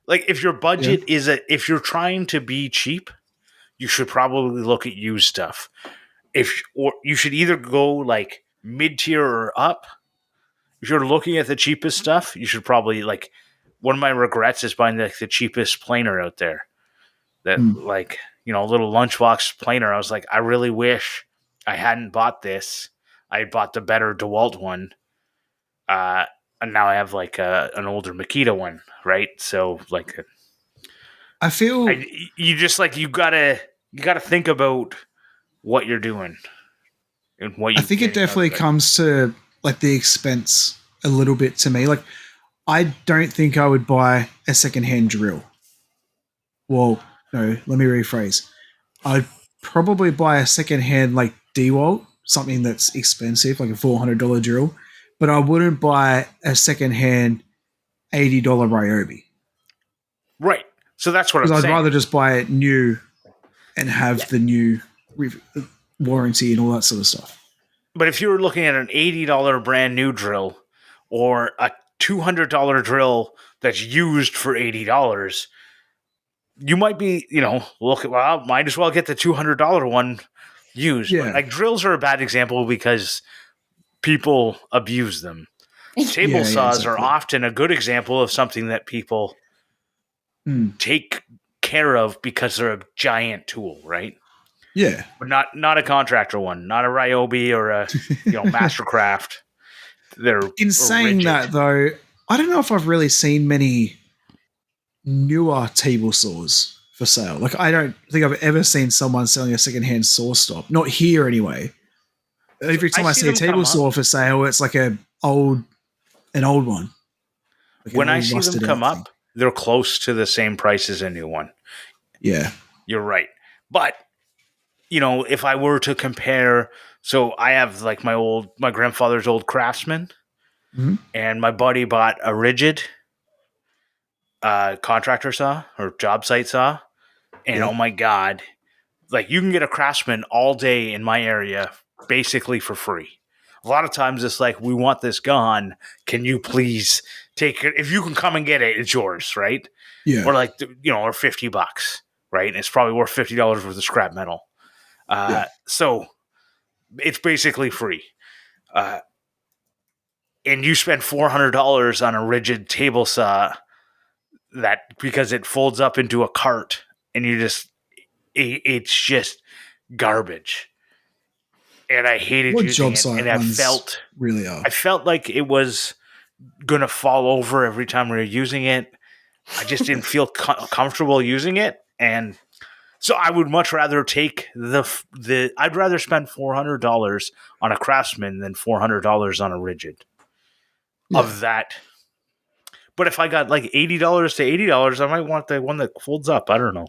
Like if your budget if you're trying to be cheap, you should probably look at used stuff. Or you should either go like mid-tier or up. If you're looking at the cheapest stuff, you should probably like. One of my regrets is buying like the cheapest planer out there. That like little lunchbox planer. I was like, I really wish I hadn't bought this. I had bought the better DeWalt one. And now I have like an older Makita one, right? So like, I feel you just like you gotta think about what you're doing and what you. I think it definitely comes to like the expense a little bit to me. Like, I don't think I would buy a secondhand drill. Well, no, let me rephrase. I'd probably buy a secondhand like DeWalt, something that's expensive, like a $400 drill, but I wouldn't buy a secondhand $80 Ryobi. Right. So that's what I'm saying. I'd rather just buy it new and have the new warranty and all that sort of stuff. But if you were looking at an $80 brand new drill or a $200 drill that's used for $80, you might be, might as well get the $200 one used. Yeah. Like drills are a bad example because people abuse them. Table saws are often a good example of something that people take care of because they're a giant tool, right? Yeah. But not a contractor one, not a Ryobi or a Mastercraft. They're in saying rigid. That though, I don't know if I've really seen many newer table saws for sale. Like I don't think I've ever seen someone selling a secondhand saw stop. Not here anyway. Every time I see a table saw for sale, it's like an old one. Like when I see them come up, they're close to the same price as a new one. Yeah. You're right. But if I were to compare, so I have like my grandfather's old Craftsman, and my buddy bought a rigid contractor saw or job site saw, and oh my God, like you can get a Craftsman all day in my area basically for free. A lot of times it's like, we want this gone. Can you please take it? If you can come and get it, it's yours, right? Yeah. Or like, or $50, right? And it's probably worth $50 worth of scrap metal. So it's basically free. And you spend $400 on a rigid table saw because it folds up into a cart and it's just garbage. And I hated using it. And I felt like it was going to fall over every time we were using it. I just didn't feel comfortable using it. And so I would much rather take I'd rather spend $400 on a Craftsman than $400 on a rigid of that. But if I got like $80 to $80, I might want the one that folds up. I don't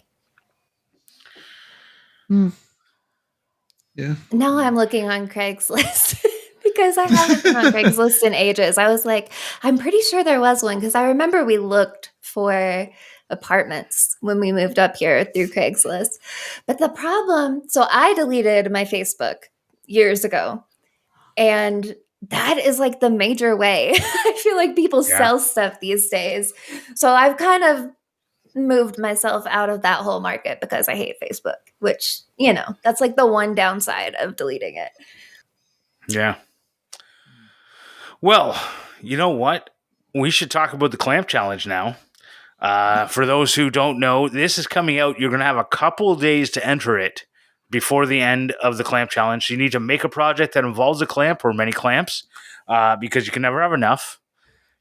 know. Yeah. Now I'm looking on Craigslist because I haven't been on Craigslist in ages. I was like, I'm pretty sure there was one because I remember we looked for apartments when we moved up here through Craigslist. But the problem, so I deleted my Facebook years ago, and that is like the major way I feel like people sell stuff these days. So I've kind of moved myself out of that whole market because I hate Facebook, which, that's like the one downside of deleting it. Yeah. Well, you know what? We should talk about the clamp challenge now. For those who don't know, this is coming out. You're going to have a couple of days to enter it before the end of the clamp challenge. You need to make a project that involves a clamp or many clamps because you can never have enough.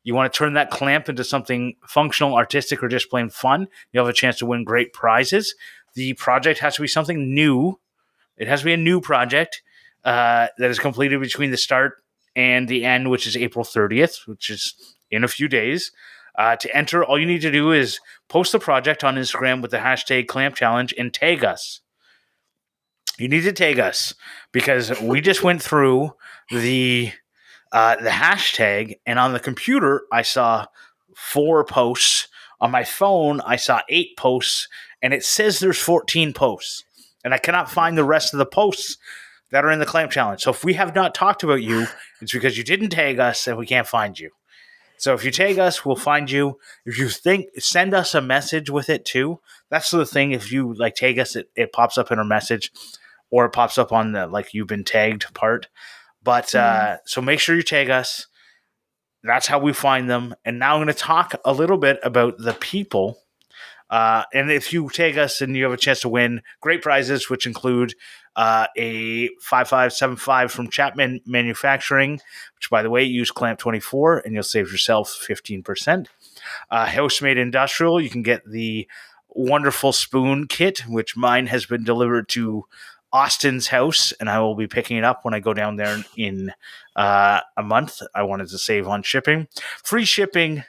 You want to turn that clamp into something functional, artistic, or just plain fun. You'll have a chance to win great prizes. The project has to be something new. It has to be a new project that is completed between the start and the end, which is April 30th, which is in a few days. To enter, all you need to do is post the project on Instagram with the hashtag Clamp Challenge and tag us. You need to tag us because we just went through the hashtag, and on the computer, I saw 4 posts. On my phone, I saw 8 posts, and it says there's 14 posts. and I cannot find the rest of the posts that are in the clamp challenge. So if we have not talked about you, it's because you didn't tag us and we can't find you. So if you tag us, we'll find you. If you think, send us a message with it too. That's the thing. If you like tag us, it pops up in our message, or it pops up on the like you've been tagged part. But so make sure you tag us. That's how we find them. And now I'm going to talk a little bit about the people. And if you tag us and you have a chance to win great prizes, which include a 5575 from Chapman Manufacturing, which, by the way, use CLAMP24 and you'll save yourself 15%. Housemade Industrial, you can get the wonderful spoon kit, which mine has been delivered to Austin's house, and I will be picking it up when I go down there in a month. I wanted to save on shipping. Free shipping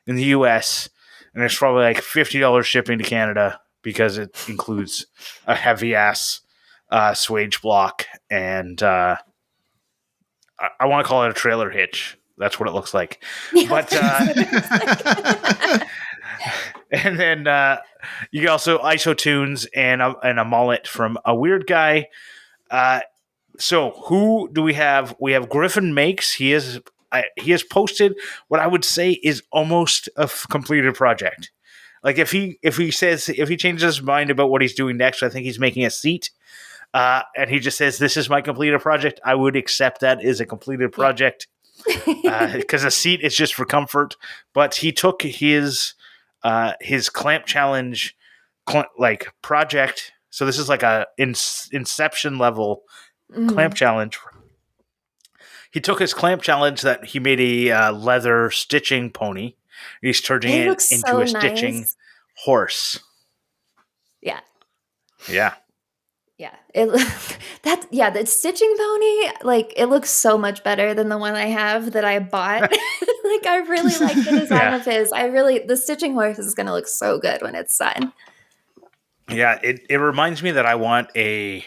in the U.S., and it's probably like $50 shipping to Canada because it includes a heavy-ass swage block, and I want to call it a trailer hitch. That's what it looks like. Yeah, But and then you can also ISO tunes and a mullet from a weird guy. So who do we have? We have Griffin Makes. He has posted what I would say is almost a completed project. Like if he changes his mind about what he's doing next, I think he's making a seat. And he just says, "This is my completed project." I would accept that as a completed project because a seat is just for comfort. But he took his clamp challenge project. So this is like a inception level clamp challenge. He took his clamp challenge that he made a leather stitching pony. He's turning it into so a stitching horse. Yeah. Yeah. Yeah. The stitching pony, like, it looks so much better than the one I have that I bought. Like, I really like the design of his. The stitching horse is going to look so good when it's done. Yeah, it reminds me that I want the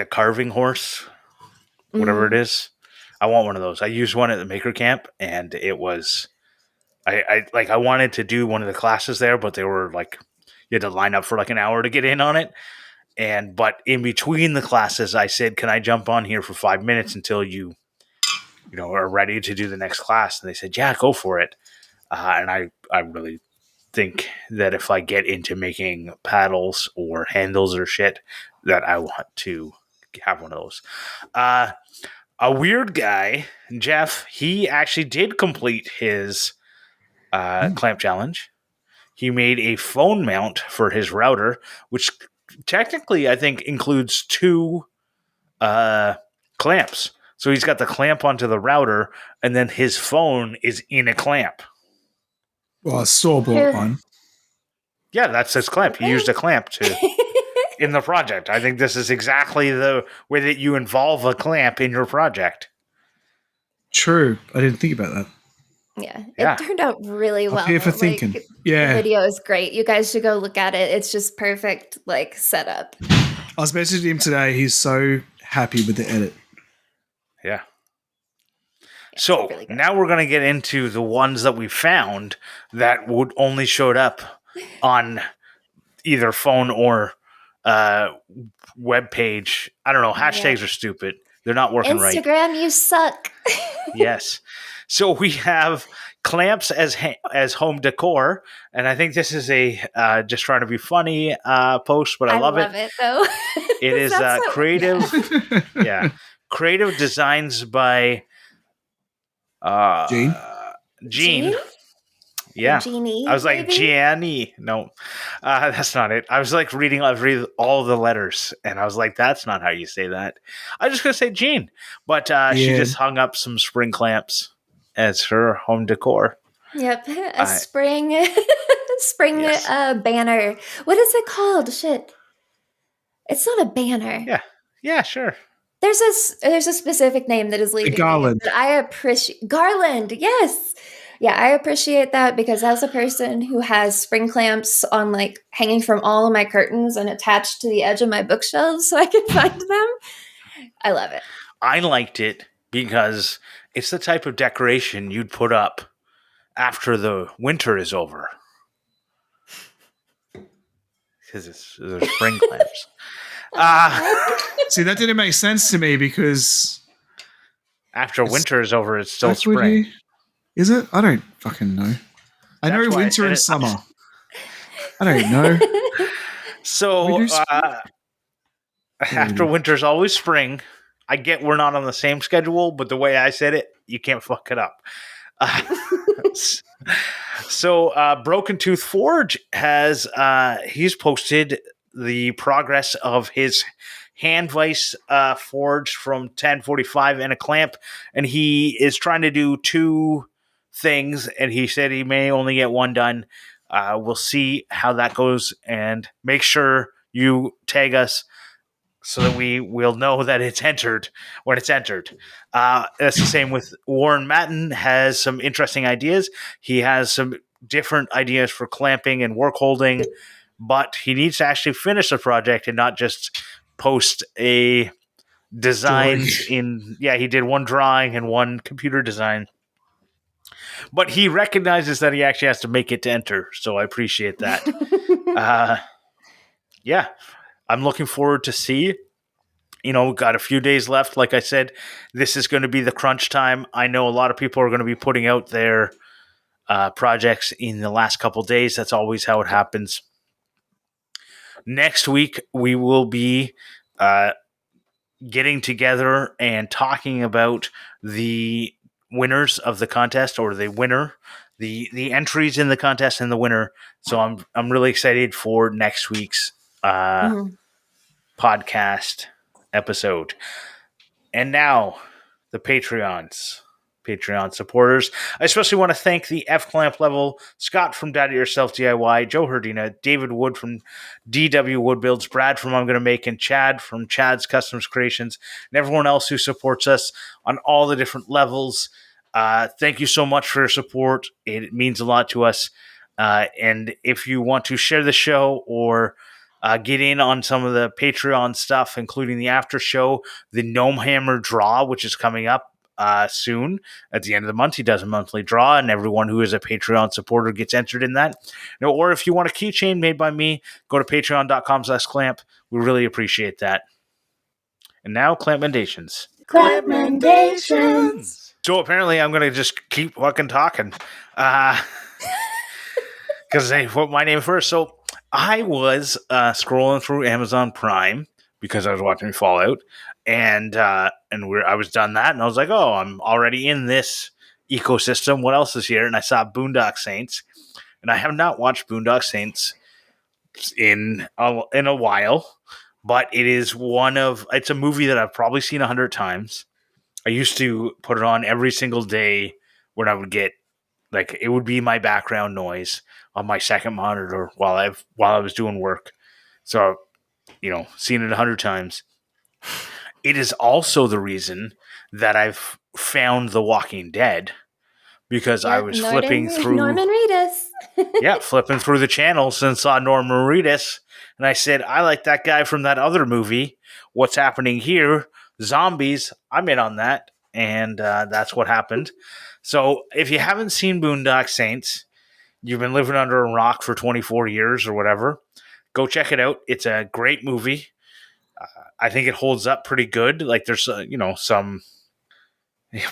carving horse, whatever it is. I want one of those. I used one at the maker camp, and it was, I wanted to do one of the classes there, but they were like, you had to line up for like an hour to get in on it. But in between the classes, I said, "Can I jump on here for 5 minutes until you are ready to do the next class?" And they said, "Yeah, go for it." And I really think that if I get into making paddles or handles or shit, that I want to have one of those. A weird guy, Jeff, he actually did complete his clamp challenge. He made a phone mount for his router, which technically I think includes 2 clamps. So he's got the clamp onto the router, and then his phone is in a clamp. Well, a store-bought one. Yeah, that's his clamp. He used a clamp in the project. I think this is exactly the way that you involve a clamp in your project. True. I didn't think about that. Yeah, it turned out really well. Up here for thinking. Yeah. The video is great. You guys should go look at it. It's just perfect, setup. I was messaging him today. He's so happy with the edit. Yeah. So really now we're going to get into the ones that we found that would only showed up on either phone or web page. I don't know. Hashtags are stupid. They're not working right. Instagram, you suck. Yes. So we have clamps as home decor, and I think this is a just trying to be funny post, but I love it though. It is creative. Yeah. Creative designs by Jeanne. Yeah. Jeannie, I was like, Gianni. No, that's not it. I was like reading all the letters, and I was like, that's not how you say that. I was just going to say Jeanne. But she just hung up some spring clamps as her home decor. Yep. A spring banner. What is it called? Shit. It's not a banner. Yeah. Yeah, sure. There's a specific name that is leaving. A garland. I appreciate garland. Yes. Yeah, I appreciate that because as a person who has spring clamps on hanging from all of my curtains and attached to the edge of my bookshelves so I can find them, I love it. I liked it because it's the type of decoration you'd put up after the winter is over. because they're spring clamps. See, that didn't make sense to me because after winter is over, it's still spring. Is it? I don't fucking know. I know winter and summer. I don't know. So after winter's always spring. I get we're not on the same schedule, but the way I said it, you can't fuck it up. So Broken Tooth Forge has he's posted the progress of his hand vise forged from 1045 and a clamp, and he is trying to do 2 things, and he said he may only get 1 done. We'll see how that goes, and make sure you tag us so that we will know that it's entered when it's entered. That's the same with Warren Matten. Has some interesting ideas. He has some different ideas for clamping and work holding, but he needs to actually finish the project and not just post a designs in. Yeah, he did 1 drawing and 1 computer design. But he recognizes that he actually has to make it to enter, so I appreciate that. Yeah, I'm looking forward to see. Got a few days left. Like I said, this is going to be the crunch time. I know a lot of people are going to be putting out their projects in the last couple of days. That's always how it happens. Next week, we will be getting together and talking about the winners of the contest, or the winner, the entries in the contest and the winner. So I'm really excited for next week's podcast episode. And now the Patreon supporters. I especially want to thank the F Clamp level, Scott from Dad It Yourself DIY, Joe Herdina, David Wood from DW Wood Builds, Brad from I'm Gonna Make, and Chad from Chad's Customs Creations, and everyone else who supports us on all the different levels. Thank you so much for your support. It means a lot to us. And if you want to share the show or get in on some of the Patreon stuff, including the after show, the Gnome Hammer draw, which is coming up soon at the end of the month. He does a monthly draw, and everyone who is a Patreon supporter gets entered in that. Or if you want a keychain made by me, go to patreon.com/clamp. We really appreciate that. And now, CLAMPmendations. CLAMPmendations. So apparently I'm going to just keep fucking talking. Because they put my name first. So I was scrolling through Amazon Prime because I was watching Fallout, and I was done that, and I was like, oh, I'm already in this ecosystem. What else is here? And I saw Boondock Saints, and I have not watched Boondock Saints in a while, but it's a movie that I've probably seen 100 times. I used to put it on every single day when I would get, like, it would be my background noise on my second monitor while I was doing work. So, seen it 100 times. It is also the reason that I've found The Walking Dead, because I was flipping through Norman Reedus. Flipping through the channels and saw Norman Reedus, and I said, I like that guy from that other movie. What's happening here? Zombies. I'm in on that, and that's what happened. So if you haven't seen Boondock Saints, you've been living under a rock for 24 years or whatever, go check it out. It's a great movie. I think it holds up pretty good. Like, there's some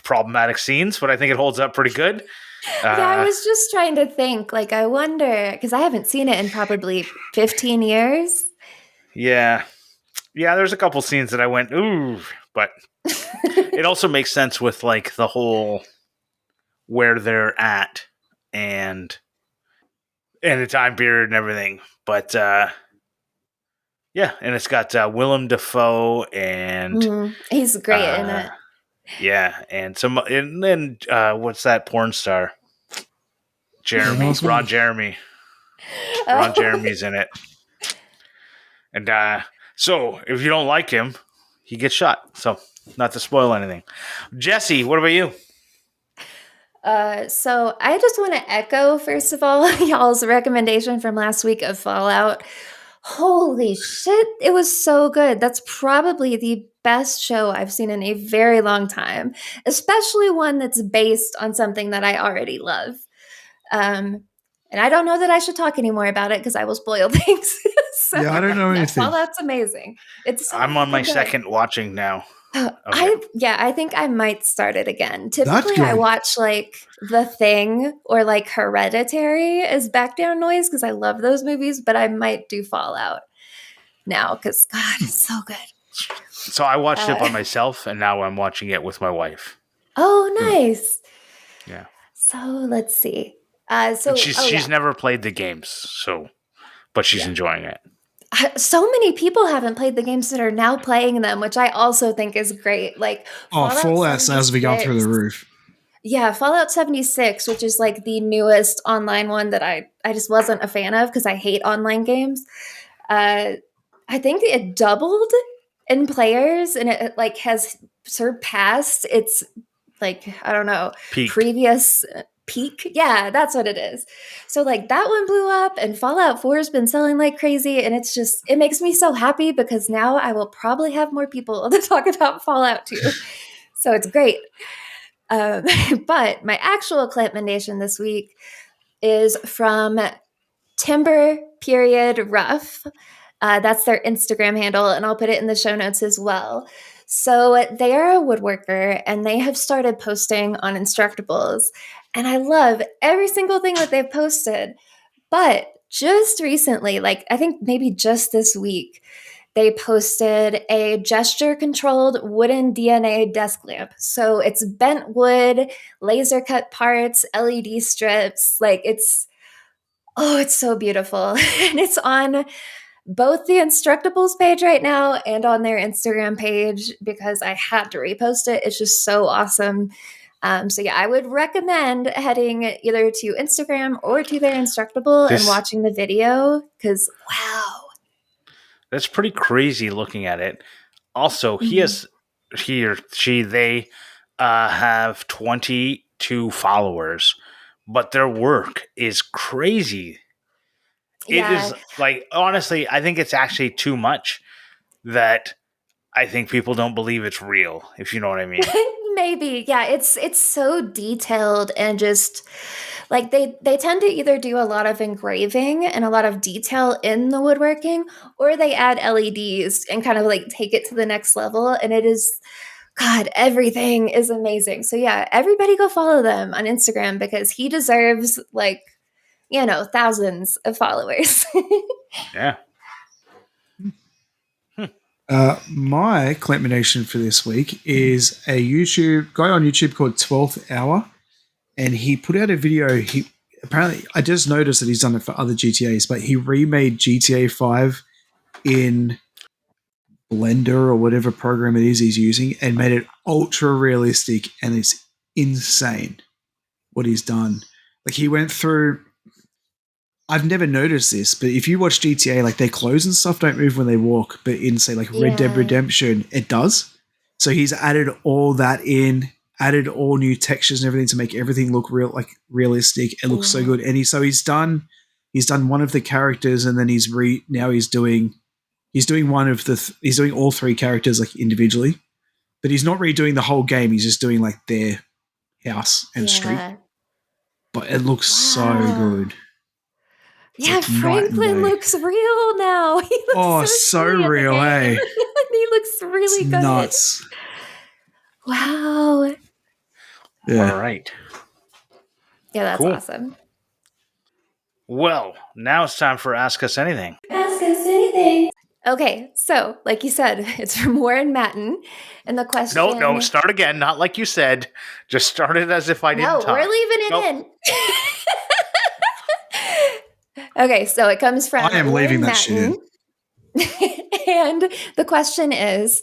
problematic scenes, but I think it holds up pretty good. I was just trying to think. Like, I wonder, because I haven't seen it in probably 15 years. Yeah, there's a couple scenes that I went, ooh, but it also makes sense with, like, the whole where they're at and the time period and everything. But and it's got Willem Dafoe, and he's great in it. Yeah, and then what's that porn star? Ron Jeremy. Ron Jeremy's in it. And so if you don't like him, he gets shot. So not to spoil anything. Jessy, what about you? So I just want to echo, first of all, y'all's recommendation from last week of Fallout. Holy shit, it was so good. That's probably the best show I've seen in a very long time, especially one that's based on something that I already love. And And I don't know that I should talk anymore about it because I will spoil things. So, yeah, I don't know anything. Fallout's amazing. It's so I'm on my second watching now. I think I might start it again. Typically, I watch like The Thing or like Hereditary as background noise because I love those movies, but I might do Fallout now because God, it's so good. So I watched it by myself, and now I'm watching it with my wife. Oh, nice. Yeah. So let's see. She's never played the games, but she's enjoying it. So many people haven't played the games that are now playing them, which I also think is great. Like Fallout sales have gone through the roof. Yeah, Fallout 76, which is like the newest online one that I just wasn't a fan of because I hate online games. I think it doubled in players, and it like has surpassed its like I don't know previous peak. Yeah, that's what it is. So like that one blew up, and Fallout 4 has been selling like crazy, and it makes me so happy because now I will probably have more people to talk about Fallout 2. So it's great. But my actual CLAMPmendation this week is from Timber_Rough. That's their Instagram handle, and I'll put it in the show notes as well. So they are a woodworker, and they have started posting on Instructables, and I love every single thing that they've posted. But just recently, like I think maybe just this week, they posted a gesture-controlled wooden DNA desk lamp. So it's bent wood, laser cut parts, LED strips. Like it's so beautiful. And it's on both the Instructables page right now and on their Instagram page because I had to repost it. It's just so awesome. So yeah, I would recommend heading either to Instagram or to their Instructable and watching the video because wow. That's pretty crazy looking at it. Also, they have 22 followers, but their work is crazy. Yeah. It is like, honestly, I think it's actually too much that I think people don't believe it's real, if you know what I mean. Maybe. Yeah, it's so detailed and just like they tend to either do a lot of engraving and a lot of detail in the woodworking, or they add LEDs and kind of like take it to the next level. And it is, God, everything is amazing. So yeah, everybody go follow them on Instagram because he deserves like, thousands of followers. Yeah. My CLAMPmendation for this week is a guy on YouTube called 12th Hour, and he put out a video. Apparently, I just noticed that he's done it for other GTAs, but he remade GTA 5 in Blender or whatever program it is he's using and made it ultra realistic, and it's insane what he's done. Like he went through. I've never noticed this, but if you watch GTA, like their clothes and stuff don't move when they walk, but in say like Red Dead Redemption, it does. So he's added all that in, added all new textures and everything to make everything look realistic. It looks so good. And he's done one of the characters, and then he's doing all three characters like individually, but he's not redoing the whole game. He's just doing like their house and street. But it looks so good. It's like Franklin looks real now. He looks so real, hey. He looks really good. Nuts. Wow. Yeah. All right. Yeah, that's awesome. Well, now it's time for Ask Us Anything. Ask Us Anything. Okay, so like you said, it's from Warren Matten, and the question. No, start again. Not like you said. Just start it as if I didn't talk. No, we're leaving it in. Okay, so it comes from. I am leaving that shit in. And the question is,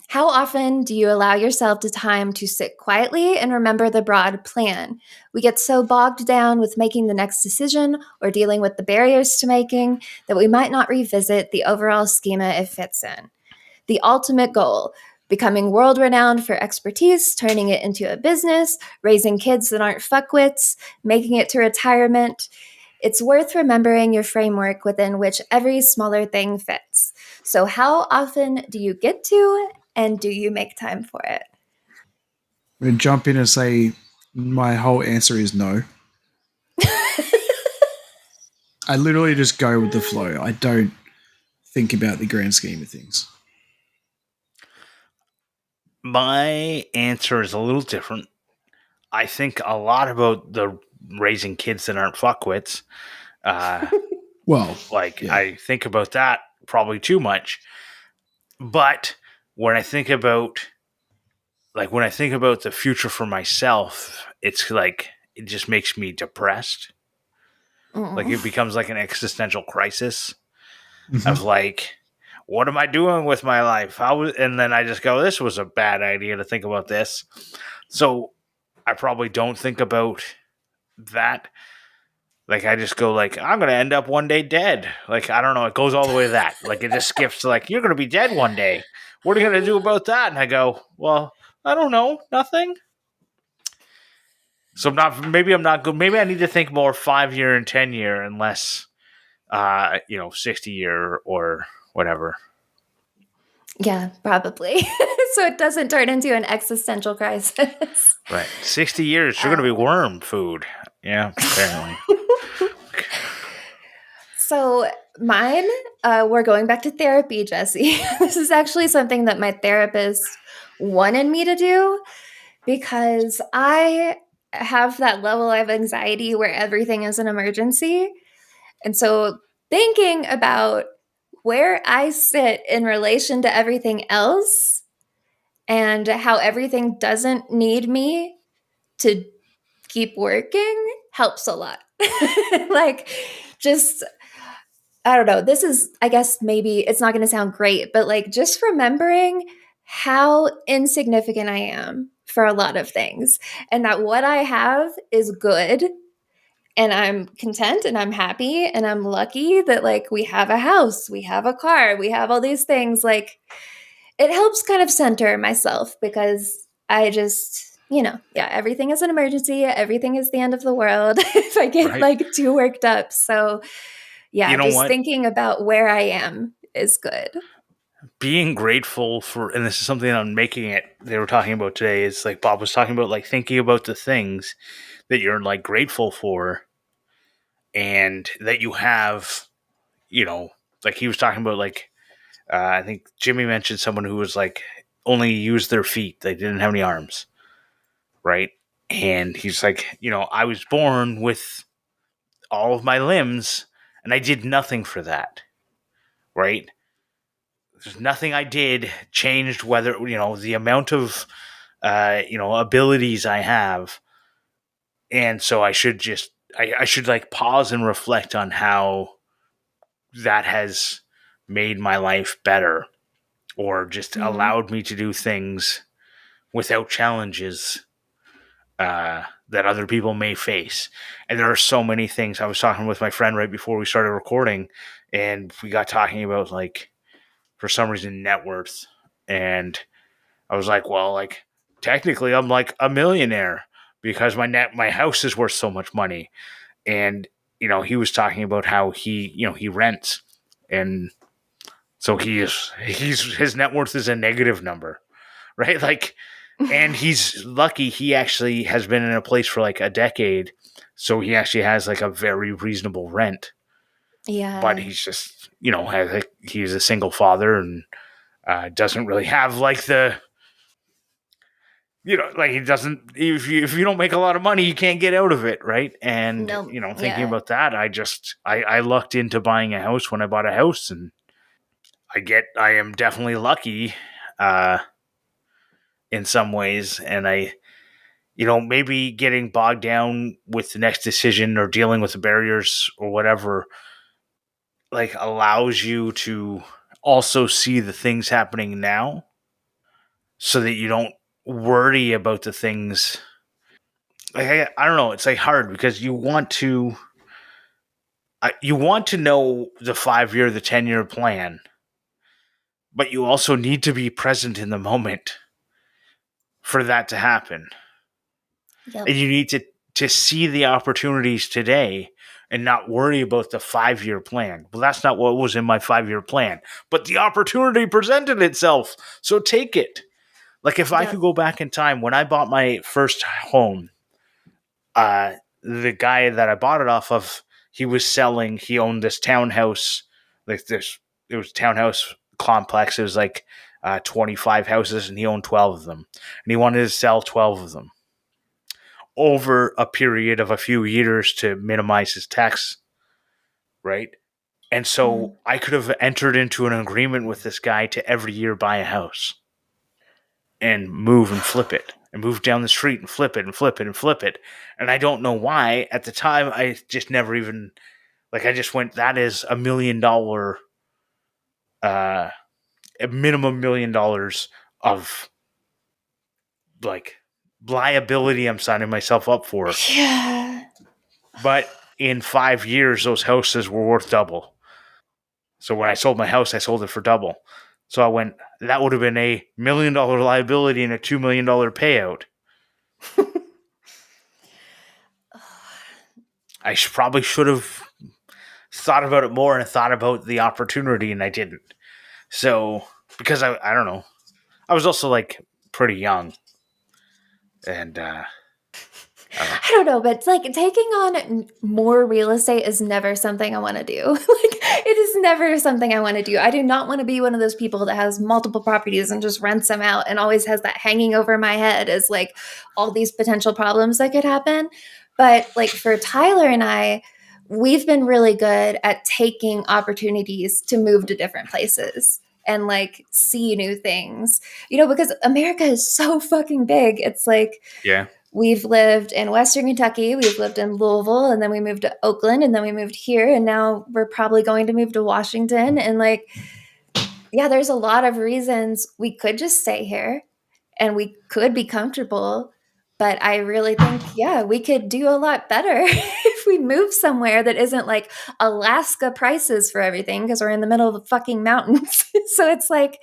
how often do you allow yourself the time to sit quietly and remember the broad plan? We get so bogged down with making the next decision or dealing with the barriers to making that we might not revisit the overall schema it fits in. The ultimate goal, becoming world-renowned for expertise, turning it into a business, raising kids that aren't fuckwits, making it to retirement. It's worth remembering your framework within which every smaller thing fits. So how often do you get to, and do you make time for it? I'm going to jump in and say my whole answer is no. I literally just go with the flow. I don't think about the grand scheme of things. My answer is a little different. I think a lot about the raising kids that aren't fuckwits. Well, I think about that probably too much. But when I think about the future for myself, it's like it just makes me depressed. Like it becomes like an existential crisis of like, what am I doing with my life? And then I just go, this was a bad idea to think about this. So I probably don't think about that. Like I just go like, I'm gonna end up one day dead. Like I don't know, it goes all the way to that. Like it just skips to like, you're gonna be dead one day. What are you gonna do about that? And I go, well, I don't know, nothing. So I'm not good. Maybe I need to think more 5-year and 10-year and less 60-year or whatever. Yeah, probably. So it doesn't turn into an existential crisis. Right. 60 years, you're going to be worm food. Yeah, apparently. So mine, we're going back to therapy, Jessy. This is actually something that my therapist wanted me to do because I have that level of anxiety where everything is an emergency. And so thinking about where I sit in relation to everything else and how everything doesn't need me to keep working helps a lot. Like, just, I don't know. This is, I guess, maybe it's not going to sound great, but like just remembering how insignificant I am for a lot of things and that what I have is good and I'm content and I'm happy and I'm lucky that like we have a house, we have a car, we have all these things. Like it helps kind of center myself because I just, everything is an emergency. Everything is the end of the world if I get like too worked up. So yeah, just thinking about where I am is good. Being grateful for, and this is something they were talking about today, is like Bob was talking about, like thinking about the things that you're like grateful for and that you have, like he was talking about like, I think Jimmy mentioned someone who was like only used their feet. They didn't have any arms. Right. And he's like, I was born with all of my limbs and I did nothing for that. Right. There's nothing I did changed whether, the amount of, abilities I have. And so I should just, I should like pause and reflect on how that has made my life better or just allowed me to do things without challenges that other people may face. And there are so many things. I was talking with my friend right before we started recording, and we got talking about, like, for some reason, net worth. And I was like, well, like, technically I'm like a millionaire because my house is worth so much money. And, he was talking about how he rents. And so his net worth is a negative number, right? Like, and he's lucky he actually has been in a place for like a decade. So he actually has like a very reasonable rent. Yeah. But he's just, he's a single father and doesn't really have like the, like he doesn't, if you don't make a lot of money, you can't get out of it. Right. And, thinking about that, I lucked into buying a house when I bought a house, and I am definitely lucky in some ways. And maybe getting bogged down with the next decision or dealing with the barriers or whatever, like allows you to also see the things happening now so that you don't worry about the things. Like, I don't know. It's like hard because you want to know the 5-year, the 10-year plan, but you also need to be present in the moment for that to happen. Yep. And you need to see the opportunities today and not worry about the 5-year plan. Well, that's not what was in my 5-year plan, but the opportunity presented itself. So take it. Like if I could go back in time, when I bought my first home, the guy that I bought it off of, he was selling. He owned this townhouse, like this. It was a townhouse complex. It was like 25 houses, and he owned 12 of them. And he wanted to sell 12 of them over a period of a few years to minimize his tax, right? And so I could have entered into an agreement with this guy to every year buy a house and move and flip it, and move down the street and flip it and flip it and flip it. And I don't know why. At the time, I just never even, like, I just went, that is $1 million, a minimum $1 million of, like, liability I'm signing myself up for. Yeah. But in 5 years, those houses were worth double. So when I sold my house, I sold it for double. So I went, that would have been a $1 million liability and a $2 million payout. I probably should have thought about it more and thought about the opportunity, and I didn't. So, because I don't know. I was also, like, pretty young. And, I don't know, but like taking on more real estate is never something I want to do. Like it is never something I want to do. I do not want to be one of those people that has multiple properties and just rents them out and always has that hanging over my head as like all these potential problems that could happen. But like for Tyler and I, we've been really good at taking opportunities to move to different places and like see new things, you know, because America is so fucking big. It's like, yeah. We've lived in Western Kentucky, we've lived in Louisville, and then we moved to Oakland, and then we moved here, and now we're probably going to move to Washington. And like, yeah, there's a lot of reasons we could just stay here and we could be comfortable. But I really think, yeah, we could do a lot better if we move somewhere that isn't like Alaska prices for everything because we're in the middle of the fucking mountains. So it's like,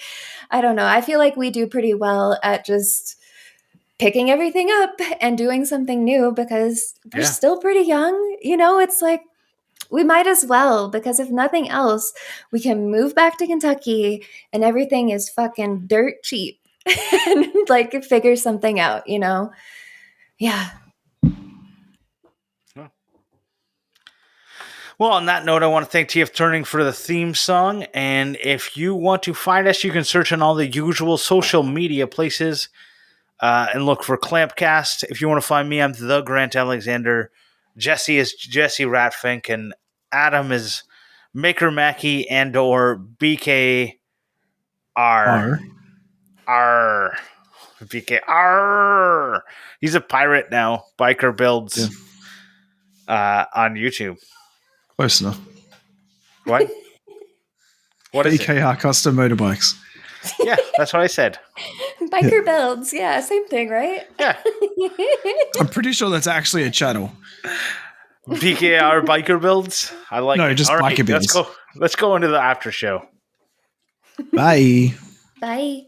I don't know. I feel like we do pretty well at just picking everything up and doing something new because we're still pretty young. You know, it's like we might as well, because if nothing else, we can move back to Kentucky and everything is fucking dirt cheap and like figure something out, you know? Yeah. Well, on that note, I want to thank TF Turning for the theme song. And if you want to find us, you can search on all the usual social media places. And look for Clampcast. If you want to find me, I'm the Grant Alexander. Jessy is Jessy Ratfink, and Adam is Maker Mackey and or BKR. R. BKR. He's a pirate now. Biker builds on YouTube. Close enough. What? What is BKR it? Custom Motorbikes. Yeah, that's what I said. Biker builds. Yeah, same thing, right? Yeah. I'm pretty sure that's actually a channel. BKR Biker Builds. I like it. Just biker builds. Let's go into the after show. Bye. Bye.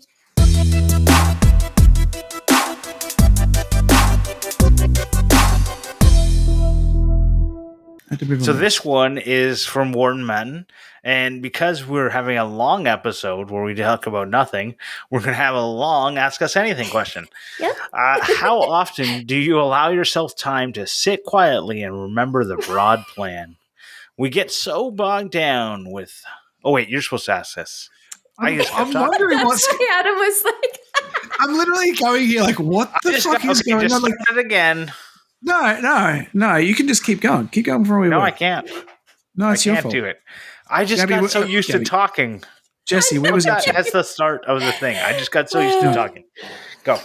So this one is from Warren Manton, and because we're having a long episode where we talk about nothing, we're going to have a long Ask Us Anything question. Yep. How often do you allow yourself time to sit quietly and remember the broad plan? We get so bogged down with... Oh, wait, you're supposed to ask this. I'm wondering what's... Adam was like... I'm literally going here like, what the fuck is going on? Like, it again. No. You can just keep going. Keep going before we No, were. I can't. No, it's your fault. I can't do it. I just got so used to talking. Jessy, where was that? That's the start of the thing. I just got so used to talking. Go.